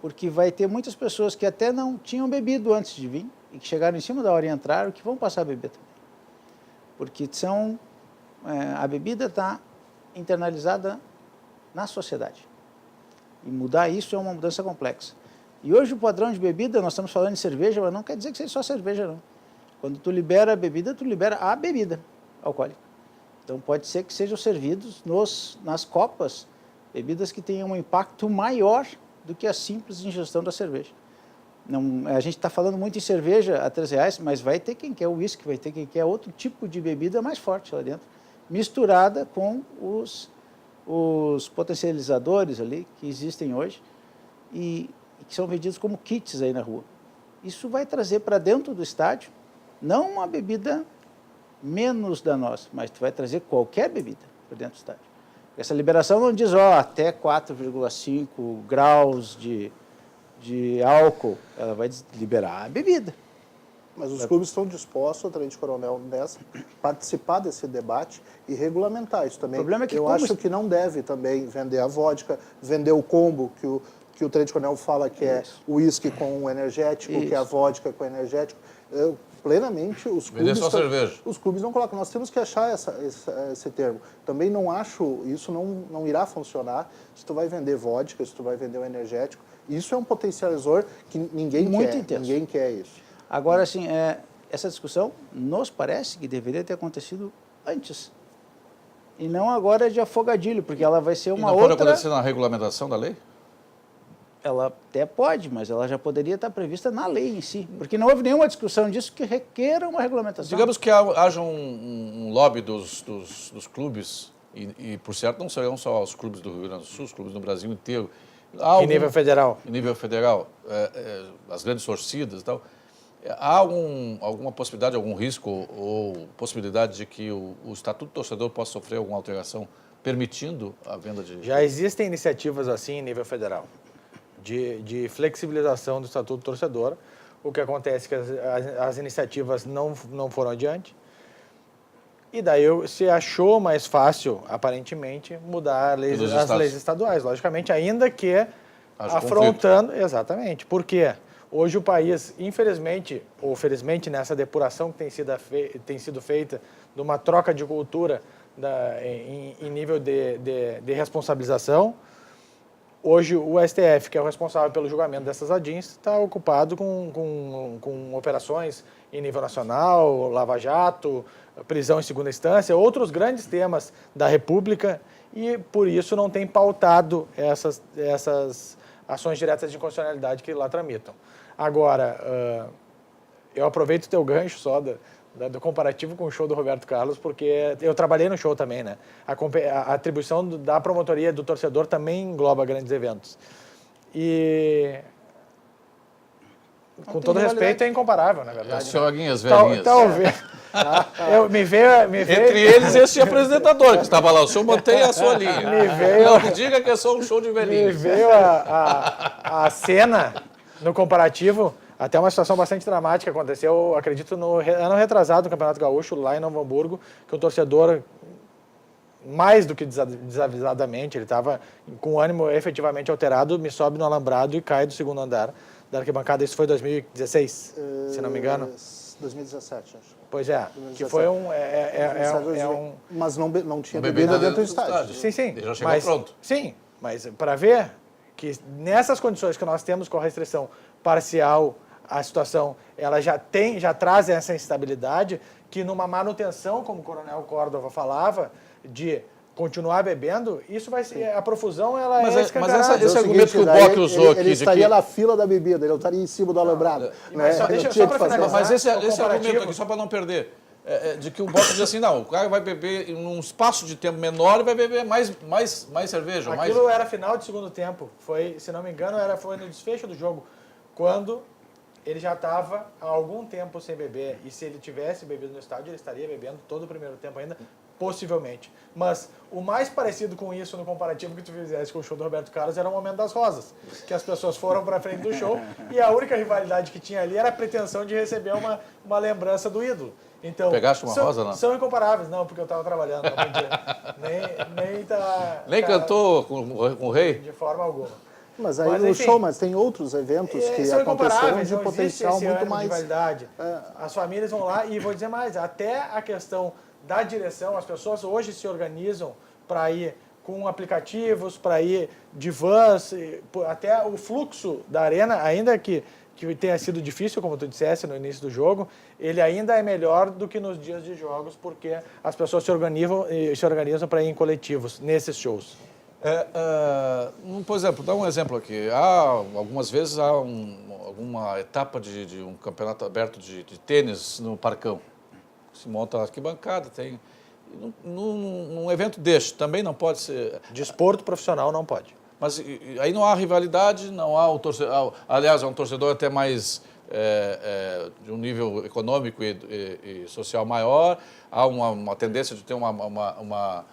porque vai ter muitas pessoas que até não tinham bebido antes de vir, e que chegaram em cima da hora e entraram, que vão passar a beber também. Porque a bebida está internalizada na sociedade. E mudar isso é uma mudança complexa. E hoje o padrão de bebida, nós estamos falando de cerveja, mas não quer dizer que seja só cerveja, não. Quando tu libera a bebida, tu libera a bebida alcoólica. Então pode ser que sejam servidos nas copas bebidas que tenham um impacto maior do que a simples ingestão da cerveja. Não, a gente está falando muito em cerveja a R$3, mas vai ter quem quer uísque, vai ter quem quer outro tipo de bebida mais forte lá dentro, misturada com os potencializadores ali que existem hoje e que são vendidos como kits aí na rua. Isso vai trazer para dentro do estádio, não uma bebida menos danosa, mas tu vai trazer qualquer bebida para dentro do estádio. Essa liberação não diz, até 4,5 graus de álcool, ela vai liberar a bebida. Mas os clubes estão dispostos, Tenente Coronel, participar desse debate e regulamentar isso também. O problema é que eu acho que não deve também vender a vodka, vender o combo que o Tenente Coronel fala que é o uísque com o energético, que é a vodka com o energético. Plenamente, os clubes... só cerveja. Os clubes não colocam. Nós temos que achar esse termo. Também não acho, isso não irá funcionar se tu vai vender vodka, se tu vai vender o energético. Isso é um potencializador que ninguém muito quer. intenso. Ninguém quer isso. Agora, assim, essa discussão nos parece que deveria ter acontecido antes. E não agora de afogadilho, porque ela vai ser uma outra... Pode acontecer na regulamentação da lei? Ela até pode, mas ela já poderia estar prevista na lei em si. Porque não houve nenhuma discussão disso que requer uma regulamentação. Digamos que haja um lobby dos clubes, e por certo não serão só os clubes do Rio Grande do Sul, os clubes no Brasil inteiro. Em nível federal. Em nível federal, as grandes torcidas e tal. Há alguma possibilidade, algum risco ou possibilidade de que o Estatuto do Torcedor possa sofrer alguma alteração permitindo a venda de... Já existem iniciativas assim em nível federal, de flexibilização do Estatuto do Torcedor. O que acontece é que as iniciativas não foram adiante. E daí se achou mais fácil, aparentemente, mudar as leis estaduais. Logicamente, ainda que afrontando... Conflito. Exatamente. Por quê? Hoje o país, infelizmente, ou felizmente, nessa depuração que tem sido feita de uma troca de cultura em nível de responsabilização, hoje o STF, que é o responsável pelo julgamento dessas ADINs, está ocupado com operações em nível nacional, Lava Jato, prisão em segunda instância, outros grandes temas da República, e por isso não tem pautado essas ações diretas de inconstitucionalidade que lá tramitam. Agora, eu aproveito o teu gancho só do comparativo com o show do Roberto Carlos, porque eu trabalhei no show também, né? A atribuição da promotoria do torcedor também engloba grandes eventos. E, com todo respeito, é incomparável, na verdade. As senhorinhas velhinhas. Talvez. Me veio... Entre eles, esse apresentador que estava lá. O senhor mantenha a sua linha. Não diga que é só um show de velhinhos. Me veio a cena no comparativo, até uma situação bastante dramática aconteceu, acredito, no ano retrasado do Campeonato Gaúcho, lá em Novo Hamburgo, que o torcedor, mais do que desavisadamente, ele estava com o ânimo efetivamente alterado, me sobe no alambrado e cai do segundo andar da arquibancada. Isso foi em 2016, se não me engano. 2017, acho. Pois é, 2017. Que foi Mas não tinha bebida dentro do estádio. Sim. Ele já chegou pronto. Sim, mas para ver que nessas condições que nós temos com a restrição parcial, a situação ela já traz essa instabilidade que numa manutenção, como o Coronel Córdova falava, de continuar bebendo, isso vai ser... A profusão, ela é escancarada. Mas esse argumento que o Bock usou aqui... Ele estaria na fila da bebida, ele não estaria em cima do alambrado. Mas só para finalizar... Mas esse argumento aqui, só para não perder, de que o Bock diz assim, não, o cara vai beber em um espaço de tempo menor e vai beber mais cerveja. Aquilo era final de segundo tempo. Foi, se não me engano, foi no desfecho do jogo, quando ele já estava há algum tempo sem beber. E se ele tivesse bebido no estádio, ele estaria bebendo todo o primeiro tempo ainda, possivelmente. Mas o mais parecido com isso no comparativo que tu fizesse com o show do Roberto Carlos era o Momento das Rosas, que as pessoas foram para frente do show e a única rivalidade que tinha ali era a pretensão de receber uma lembrança do ídolo. Então, Pegaste uma rosa, não? São incomparáveis, não, porque eu estava trabalhando, não podia. Nem cantou com o rei? De forma alguma. Mas aí no enfim, show, mas tem outros eventos que são aconteceram incomparáveis, de não existe potencial esse muito ânimo de mais. rivalidade. As famílias vão lá e vou dizer mais, até a questão da direção, as pessoas hoje se organizam para ir com aplicativos, para ir de vans, até o fluxo da arena, ainda que tenha sido difícil, como tu disseste no início do jogo, ele ainda é melhor do que nos dias de jogos, porque as pessoas se organizam para ir em coletivos, nesses shows. Por exemplo, dá um exemplo aqui. Algumas vezes há alguma etapa de um campeonato aberto de tênis no Parcão. Se monta a arquibancada, tem... Num evento deste, também não pode ser... Desporto profissional não pode. Mas aí não há rivalidade, não há o torcedor... Aliás, é um torcedor até mais... de um nível econômico e social maior, há uma tendência de ter uma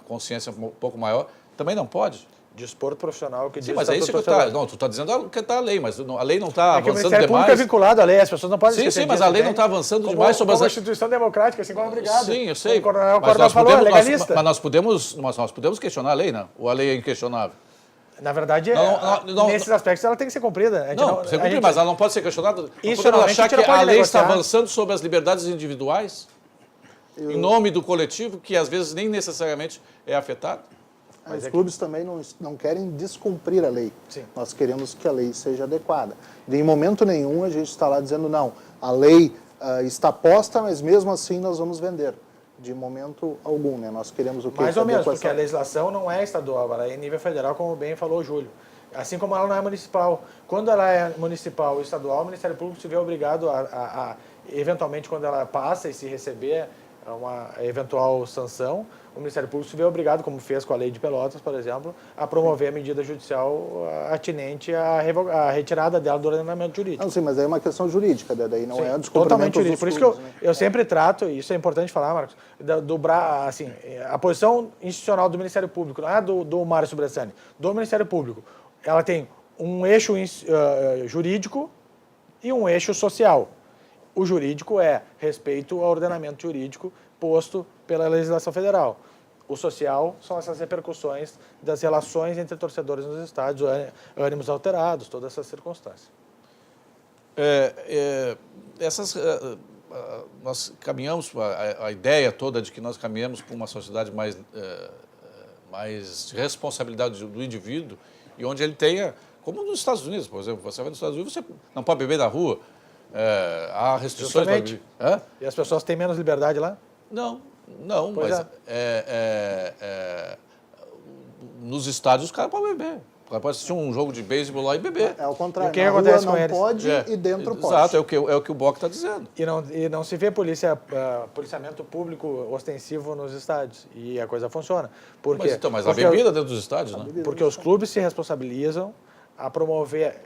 consciência um pouco maior, também não pode. Desporto profissional que diz... Sim, mas é isso que eu estou... Não, tu está dizendo que está a lei, mas a lei não está É que o avançando Ministério demais. Público é vinculado à lei, as pessoas não podem esquecer Sim, mas disso, a lei não entende? está avançando demais sobre como as... instituição democrática, assim como obrigado. Sim, eu sei. O Coronel Mas Cordova falou, é legalista. Mas nós podemos questionar a lei, não? Ou a lei é inquestionável? Na verdade, nesses aspectos ela tem que ser cumprida. Mas ela não pode ser questionada. Não podemos Institucionalmente, achar a gente que não pode a lei está negociar. avançando sobre as liberdades individuais, em nome do coletivo, que às vezes nem necessariamente é afetado. Os clubes também não querem descumprir a lei. Sim. Nós queremos que a lei seja adequada. Em momento nenhum a gente está lá dizendo, não, a lei está posta, mas mesmo assim nós vamos vender. De momento algum, né? Nós queremos o quê? Mais ou menos, porque a legislação não é estadual, ela é em nível federal, como bem falou o Júlio. Assim como ela não é municipal. Quando ela é municipal ou estadual, o Ministério Público se vê obrigado eventualmente, quando ela passa e se receber uma eventual sanção, o Ministério Público se vê obrigado, como fez com a Lei de Pelotas, por exemplo, a promover a medida judicial atinente à retirada dela do ordenamento jurídico. Não, sim, mas aí é uma questão jurídica, daí não é o descumprimento totalmente jurídico. Por isso que né? eu sempre trato, e isso é importante falar, Marcos, assim, a posição institucional do Ministério Público, não é do Mário Subressani, do Ministério Público. Ela tem um eixo jurídico e um eixo social. O jurídico é respeito ao ordenamento jurídico posto pela legislação federal. O social são essas repercussões das relações entre torcedores nos estádios, ânimos alterados, todas essas circunstâncias. Nós caminhamos, a ideia toda de que nós caminhamos para uma sociedade mais de responsabilidade do indivíduo e onde ele tenha, como nos Estados Unidos, por exemplo, você vai nos Estados Unidos, você não pode beber na rua, há restrições para beber. E as pessoas têm menos liberdade lá? Não, pois mas nos estádios os caras podem beber. O cara pode assistir um jogo de beisebol lá e beber. É o contrário, o que na acontece rua com não eles? pode e dentro pode. Exato, é o que o Boc está dizendo. E não se vê policiamento público ostensivo nos estádios. E a coisa funciona. Por quê? Mas a bebida dentro dos estádios, né? Porque os clubes se responsabilizam a promover...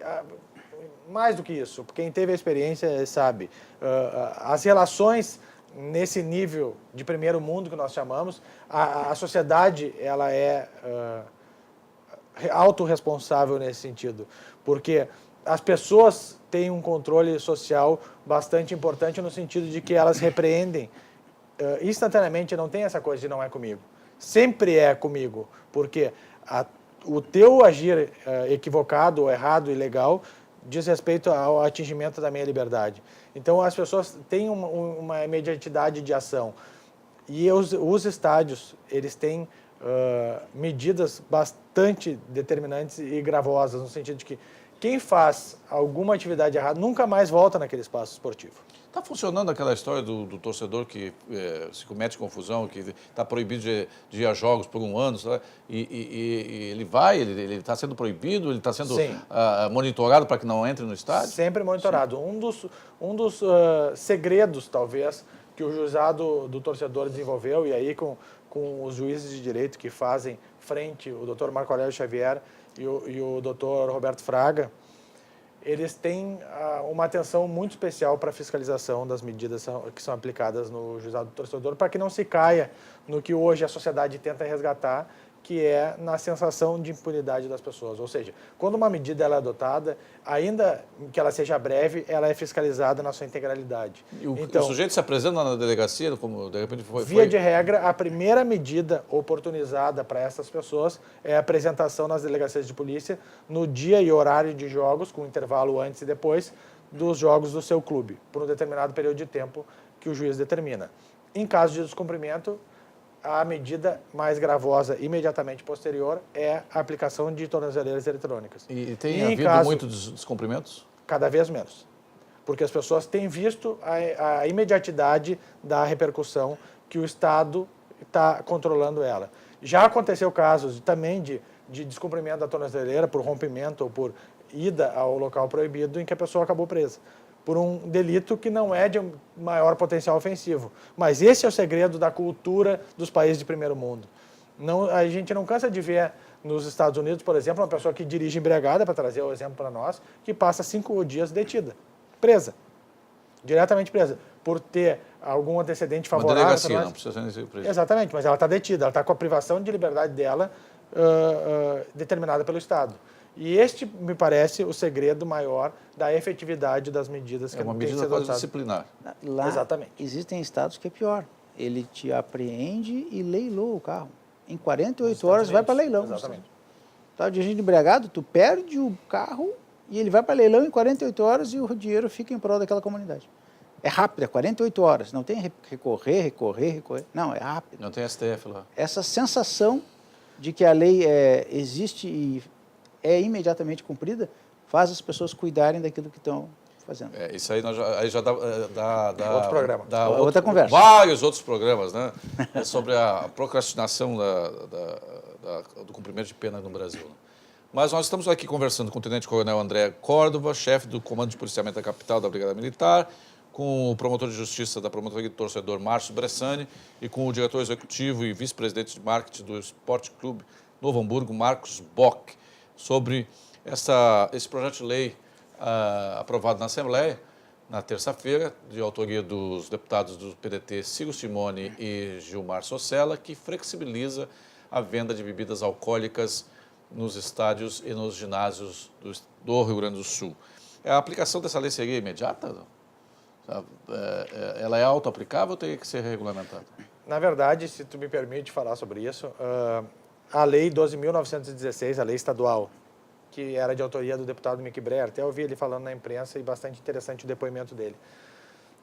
mais do que isso, quem teve a experiência sabe, as relações nesse nível de primeiro mundo que nós chamamos, a sociedade ela é autorresponsável nesse sentido, porque as pessoas têm um controle social bastante importante no sentido de que elas repreendem instantaneamente, não tem essa coisa de não é comigo, sempre é comigo, porque o teu agir equivocado, ou errado, ilegal, diz respeito ao atingimento da minha liberdade. Então, as pessoas têm uma imediatidade de ação. E os estádios, eles têm medidas bastante determinantes e gravosas, no sentido de que quem faz alguma atividade errada nunca mais volta naquele espaço esportivo. Está funcionando aquela história do torcedor que se comete confusão, que está proibido de ir a jogos por um ano, sabe? E ele vai, ele está sendo proibido, ele está sendo monitorado para que não entre no estádio? Sempre monitorado. Um dos segredos, talvez, que o juizado do torcedor desenvolveu, e aí com os juízes de direito que fazem frente, o doutor Marco Aurélio Xavier e o doutor Roberto Fraga, eles têm uma atenção muito especial para a fiscalização das medidas que são aplicadas no juizado do torcedor, para que não se caia no que hoje a sociedade tenta resgatar, que é na sensação de impunidade das pessoas. Ou seja, quando uma medida ela é adotada, ainda que ela seja breve, ela é fiscalizada na sua integralidade. O sujeito se apresenta na delegacia, como de repente Via de regra, a primeira medida oportunizada para essas pessoas é a apresentação nas delegacias de polícia no dia e horário de jogos, com intervalo antes e depois dos jogos do seu clube, por um determinado período de tempo que o juiz determina. Em caso de descumprimento, a medida mais gravosa imediatamente posterior é a aplicação de tornozeleiras eletrônicas. E tem havido muitos descumprimentos? Cada vez menos. Porque as pessoas têm visto a imediatidade da repercussão que o Estado está controlando ela. Já aconteceu casos também de descumprimento da tornozeleira por rompimento ou por ida ao local proibido em que a pessoa acabou presa por um delito que não é de maior potencial ofensivo. Mas esse é o segredo da cultura dos países de primeiro mundo. A gente não cansa de ver nos Estados Unidos, por exemplo, uma pessoa que dirige embriagada, para trazer o exemplo para nós, que passa 5 dias detida, presa, diretamente presa, por ter algum antecedente favorável. Uma delegacia, não precisa ser presa. Exatamente, mas ela está detida, ela está com a privação de liberdade dela determinada pelo Estado. E este, me parece, o segredo maior da efetividade das medidas que é uma têm medida quase disciplinar. Lá Exatamente. existem estados que é pior. Ele te apreende e leiloa o carro. Em 48 horas vai para leilão. Exatamente. Tá dirigindo embriagado, tu perde o carro e ele vai para leilão em 48 horas e o dinheiro fica em prol daquela comunidade. É rápido, é 48 horas. Não tem recorrer. Não, é rápido. Não tem STF lá. Essa sensação de que a lei existe e é imediatamente cumprida, faz as pessoas cuidarem daquilo que estão fazendo. Isso aí, aí já dá outro programa. Outra conversa. Vários outros programas, né? Sobre a procrastinação do cumprimento de pena no Brasil. Né? Mas nós estamos aqui conversando com o Tenente-Coronel André Córdova, chefe do Comando de Policiamento da Capital da Brigada Militar, com o promotor de Justiça da Promotoria do Torcedor, Márcio Bressani, e com o diretor executivo e vice-presidente de marketing do Esporte Clube Novo Hamburgo, Marcos Bock, sobre esse projeto de lei aprovado na Assembleia, na terça-feira, de autoria dos deputados do PDT Ciro Simone e Gilmar Socella, que flexibiliza a venda de bebidas alcoólicas nos estádios e nos ginásios do Rio Grande do Sul. A aplicação dessa lei seria imediata? Ela é auto-aplicável ou teria que ser regulamentada? Na verdade, se tu me permite falar sobre isso, a Lei 12.916, a lei estadual, que era de autoria do deputado Mickey Breyer, até ouvi ele falando na imprensa e bastante interessante o depoimento dele,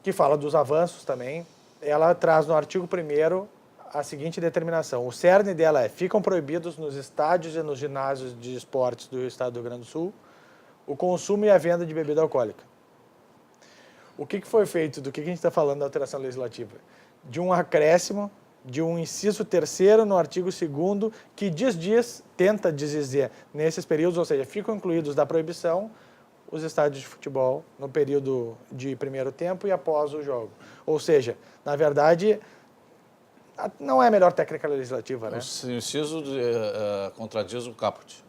que fala dos avanços também, ela traz no artigo 1º a seguinte determinação. O cerne dela ficam proibidos nos estádios e nos ginásios de esportes do estado do Rio Grande do Sul o consumo e a venda de bebida alcoólica. O que foi feito, do que a gente está falando da alteração legislativa? De um acréscimo, de um inciso 3º no artigo 2º, que tenta dizer, nesses períodos, ou seja, ficam incluídos da proibição os estádios de futebol no período de primeiro tempo e após o jogo. Ou seja, na verdade, não é a melhor técnica legislativa, né? O inciso contradiz o caput.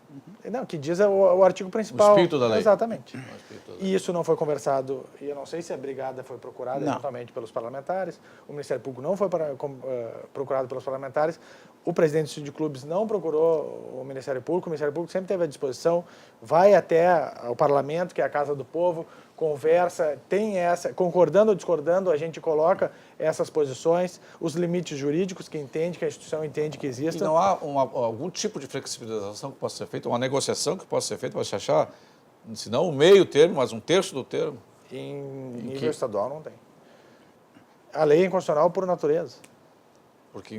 Não, que diz o artigo principal. O espírito da lei. Exatamente. E isso não foi conversado, e eu não sei se a brigada foi procurada eventualmente pelos parlamentares, o Ministério Público não foi procurado pelos parlamentares, o presidente de clubes não procurou o Ministério Público sempre teve à disposição, vai até o parlamento, que é a casa do povo, conversa, concordando ou discordando, a gente coloca essas posições, os limites jurídicos que a instituição entende que existem. E não há algum tipo de flexibilização que possa ser feita, uma negociação que possa ser feita para se achar, se não o meio termo, mas um terço do termo? Em nível estadual não tem. A lei é inconstitucional por natureza. Porque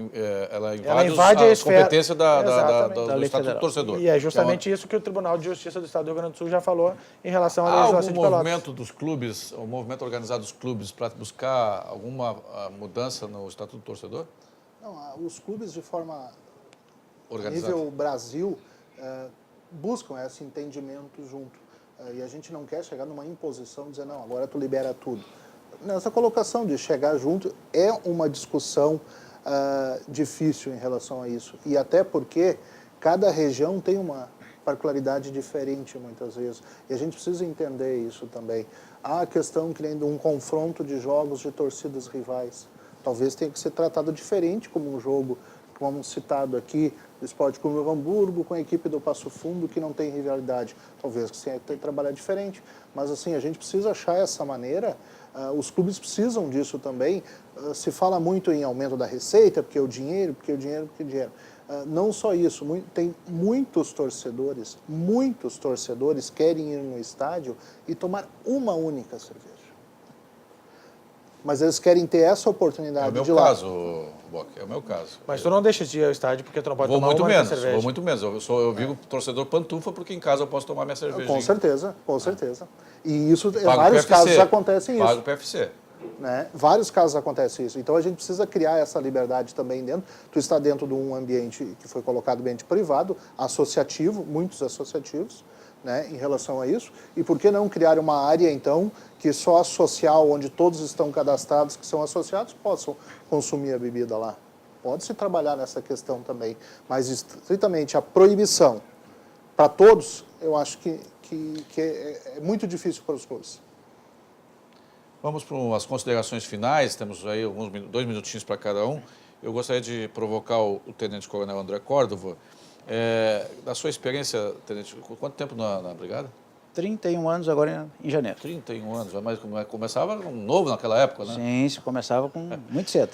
ela invade as competências do Estatuto do Torcedor. E é justamente isso que o Tribunal de Justiça do Estado do Rio Grande do Sul já falou em relação à legislação de Pelotas. Há algum movimento dos clubes, o movimento organizado dos clubes, para buscar alguma mudança no Estatuto do Torcedor? Não, os clubes de forma organizada, nível Brasil, buscam esse entendimento junto. E a gente não quer chegar numa imposição, dizer, não, agora tu libera tudo. Nessa colocação de chegar junto é uma discussão difícil em relação a isso. E até porque cada região tem uma particularidade diferente muitas vezes. E a gente precisa entender isso também. Há a questão que nem de um confronto de jogos de torcidas rivais. Talvez tenha que ser tratado diferente como um jogo, como citado aqui, do Esporte Clube do Hamburgo com a equipe do Passo Fundo, que não tem rivalidade. Talvez que tenha que trabalhar diferente. Mas assim, a gente precisa achar essa maneira, os clubes precisam disso também. Se fala muito em aumento da receita, porque o dinheiro, porque o dinheiro, porque o dinheiro. Não só isso, tem muitos torcedores querem ir no estádio e tomar uma única cerveja. Mas eles querem ter essa oportunidade de ir lá. É o meu caso. Mas tu não deixa de ir ao estádio porque tu não pode tomar uma cerveja. Vou muito menos. Eu vivo torcedor pantufa porque em casa eu posso tomar minha cervejinha. Com certeza, com certeza. E isso, em vários casos acontece isso. Pago o PFC. Né? Vários casos acontece isso. Então a gente precisa criar essa liberdade também dentro. Tu está dentro de um ambiente que foi colocado ambiente privado, associativo, muitos associativos, né, em relação a isso. E por que não criar uma área, então, que só a social, onde todos estão cadastrados, que são associados, possam consumir a bebida lá? Pode-se trabalhar nessa questão também. Mas, estritamente, a proibição para todos, eu acho que é muito difícil para os clubes. Vamos para as considerações finais, temos aí 2 minutinhos para cada um. Eu gostaria de provocar o Tenente Coronel André Córdova. Da sua experiência, Tenente, quanto tempo na Brigada? 31 anos agora em janeiro. 31 anos, mas começava novo naquela época, né? Sim, se começava muito cedo.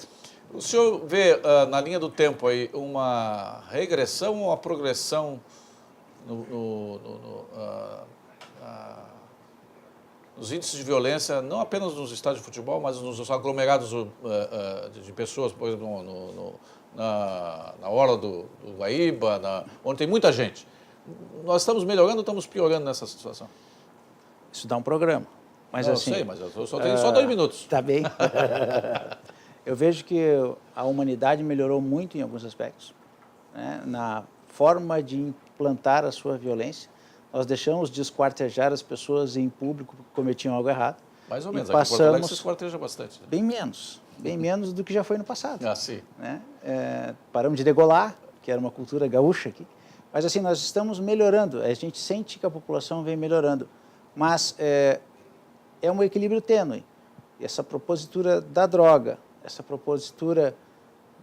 O senhor vê na linha do tempo aí uma regressão ou uma progressão nos índices de violência, não apenas nos estádios de futebol, mas nos aglomerados de pessoas, por exemplo, na orla do Guaíba, onde tem muita gente? Nós estamos melhorando ou estamos piorando nessa situação? Isso dá um programa. Mas não, assim, eu sei, mas eu só tenho só 2 minutos. Tá bem. Eu vejo que a humanidade melhorou muito em alguns aspectos, né? Na forma de implantar a sua violência. Nós deixamos de esquartejar as pessoas em público porque cometiam algo errado. Mais ou menos, aqui em Porto Alegre se esquarteja bastante. Né? Bem menos do que já foi no passado. Ah, sim. Né? Paramos de degolar, que era uma cultura gaúcha aqui. Mas assim, nós estamos melhorando, a gente sente que a população vem melhorando. Mas é um equilíbrio tênue. Essa propositura da droga, essa propositura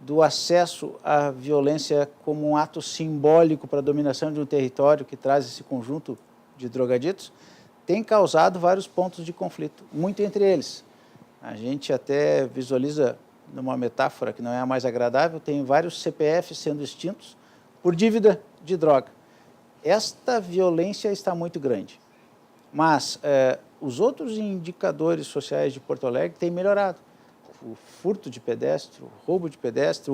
do acesso à violência como um ato simbólico para a dominação de um território que traz esse conjunto de drogaditos, tem causado vários pontos de conflito, muito entre eles. A gente até visualiza, numa metáfora que não é a mais agradável, tem vários CPFs sendo extintos por dívida de droga. Esta violência está muito grande, mas os outros indicadores sociais de Porto Alegre têm melhorado. O furto de pedestre, o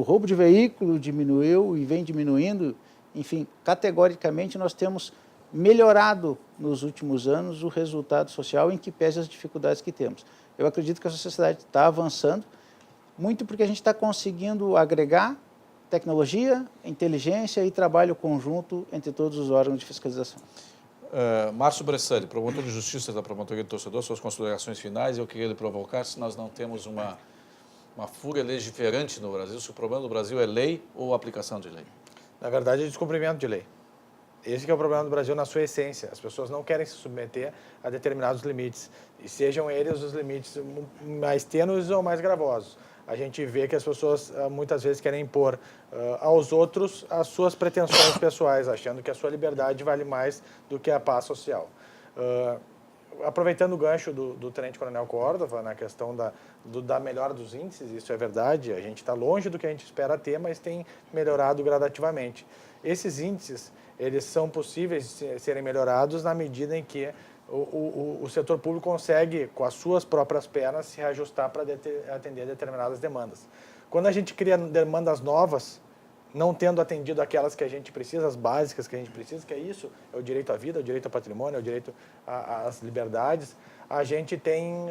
roubo de veículo diminuiu e vem diminuindo. Enfim, categoricamente nós temos melhorado nos últimos anos o resultado social em que pese as dificuldades que temos. Eu acredito que a sociedade está avançando, muito porque a gente está conseguindo agregar tecnologia, inteligência e trabalho conjunto entre todos os órgãos de fiscalização. Márcio Bressani, promotor de justiça da Promotoria do Torcedor, suas considerações finais. Eu queria lhe provocar se nós não temos uma fúria legiferante no Brasil, se o problema do Brasil é lei ou aplicação de lei. Na verdade, é descumprimento de lei. Esse que é o problema do Brasil na sua essência. As pessoas não querem se submeter a determinados limites, e sejam eles os limites mais tênues ou mais gravosos. A gente vê que as pessoas muitas vezes querem impor aos outros as suas pretensões pessoais, achando que a sua liberdade vale mais do que a paz social. Aproveitando o gancho do Tenente Coronel Córdova, na questão da melhora dos índices, isso é verdade, a gente está longe do que a gente espera ter, mas tem melhorado gradativamente. Esses índices, eles são possíveis de serem melhorados na medida em que o setor público consegue, com as suas próprias pernas, se reajustar para atender determinadas demandas. Quando a gente cria demandas novas, não tendo atendido aquelas que a gente precisa, as básicas que a gente precisa, que é isso, é o direito à vida, é o direito ao patrimônio, é o direito às liberdades, a gente tem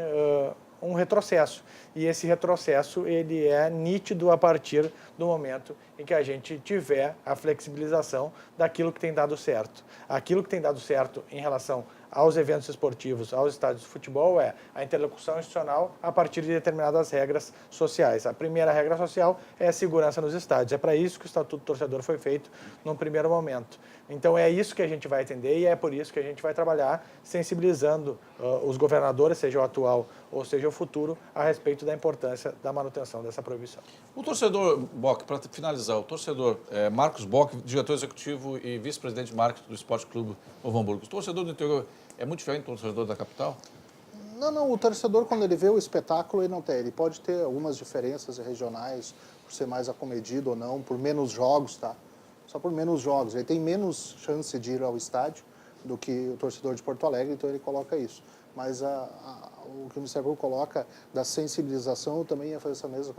um retrocesso. E esse retrocesso, ele é nítido a partir do momento em que a gente tiver a flexibilização daquilo que tem dado certo. Aquilo que tem dado certo em relação aos eventos esportivos, aos estádios de futebol, é a interlocução institucional a partir de determinadas regras sociais. A primeira regra social é a segurança nos estádios. É para isso que o Estatuto do Torcedor foi feito num primeiro momento. Então é isso que a gente vai atender e é por isso que a gente vai trabalhar sensibilizando os governadores, seja o atual ou seja o futuro, a respeito da importância da manutenção dessa proibição. O torcedor, Bock, para finalizar, o torcedor Marcos Bock, diretor executivo e vice-presidente de marketing do Esporte Clube Novo Hamburgo. O torcedor do interior é muito diferente do torcedor da capital? Não, o torcedor, quando ele vê o espetáculo, ele não tem. Ele pode ter algumas diferenças regionais, por ser mais acomedido ou não, por menos jogos, tá? Só por menos jogos. Ele tem menos chance de ir ao estádio do que o torcedor de Porto Alegre, então ele coloca isso. Mas o que o Ministério Público coloca da sensibilização, eu também ia fazer essa mesma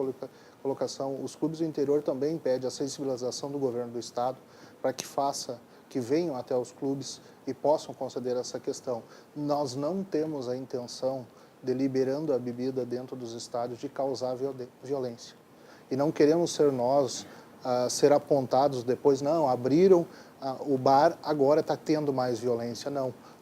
colocação. Os clubes do interior também pedem a sensibilização do governo do Estado para que venham até os clubes e possam conceder essa questão. Nós não temos a intenção, deliberando a bebida dentro dos estádios, de causar violência. E não queremos ser nós ser apontados depois, não, abriram o bar, agora está tendo mais violência.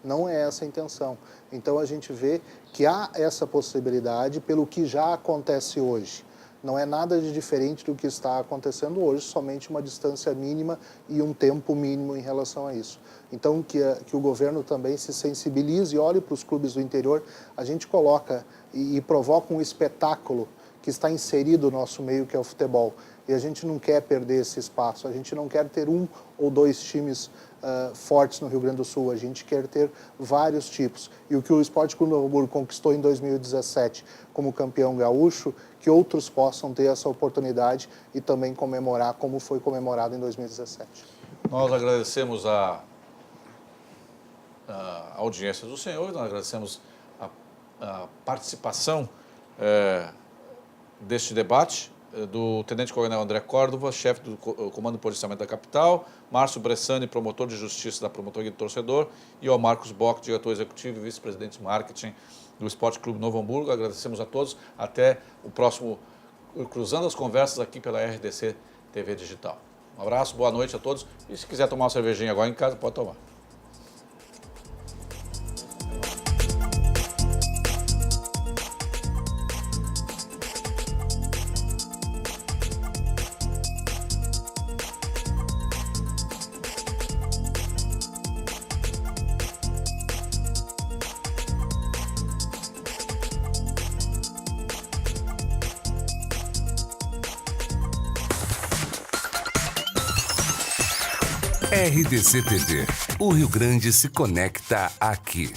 Não é essa a intenção. Então a gente vê que há essa possibilidade pelo que já acontece hoje. Não é nada de diferente do que está acontecendo hoje, somente uma distância mínima e um tempo mínimo em relação a isso. Então, que o governo também se sensibilize e olhe para os clubes do interior. A gente coloca e provoca um espetáculo que está inserido no nosso meio, que é o futebol. E a gente não quer perder esse espaço, a gente não quer ter um ou dois times fortes no Rio Grande do Sul, a gente quer ter vários tipos. E o que o Esporte Clube Novo Hamburgo conquistou em 2017 como campeão gaúcho, que outros possam ter essa oportunidade e também comemorar como foi comemorado em 2017. Nós agradecemos a audiência do senhor, nós agradecemos a participação deste debate do Tenente Coronel André Córdova, chefe do Comando de Policiamento da Capital, Márcio Bressani, promotor de Justiça da Promotoria do Torcedor, e ao Marcos Bock, diretor executivo e vice-presidente de marketing do Esporte Clube Novo Hamburgo. Agradecemos a todos. Até o próximo Cruzando as Conversas aqui pela RDC TV Digital. Um abraço, boa noite a todos. E se quiser tomar uma cervejinha agora em casa, pode tomar. RDC TV. O Rio Grande se conecta aqui.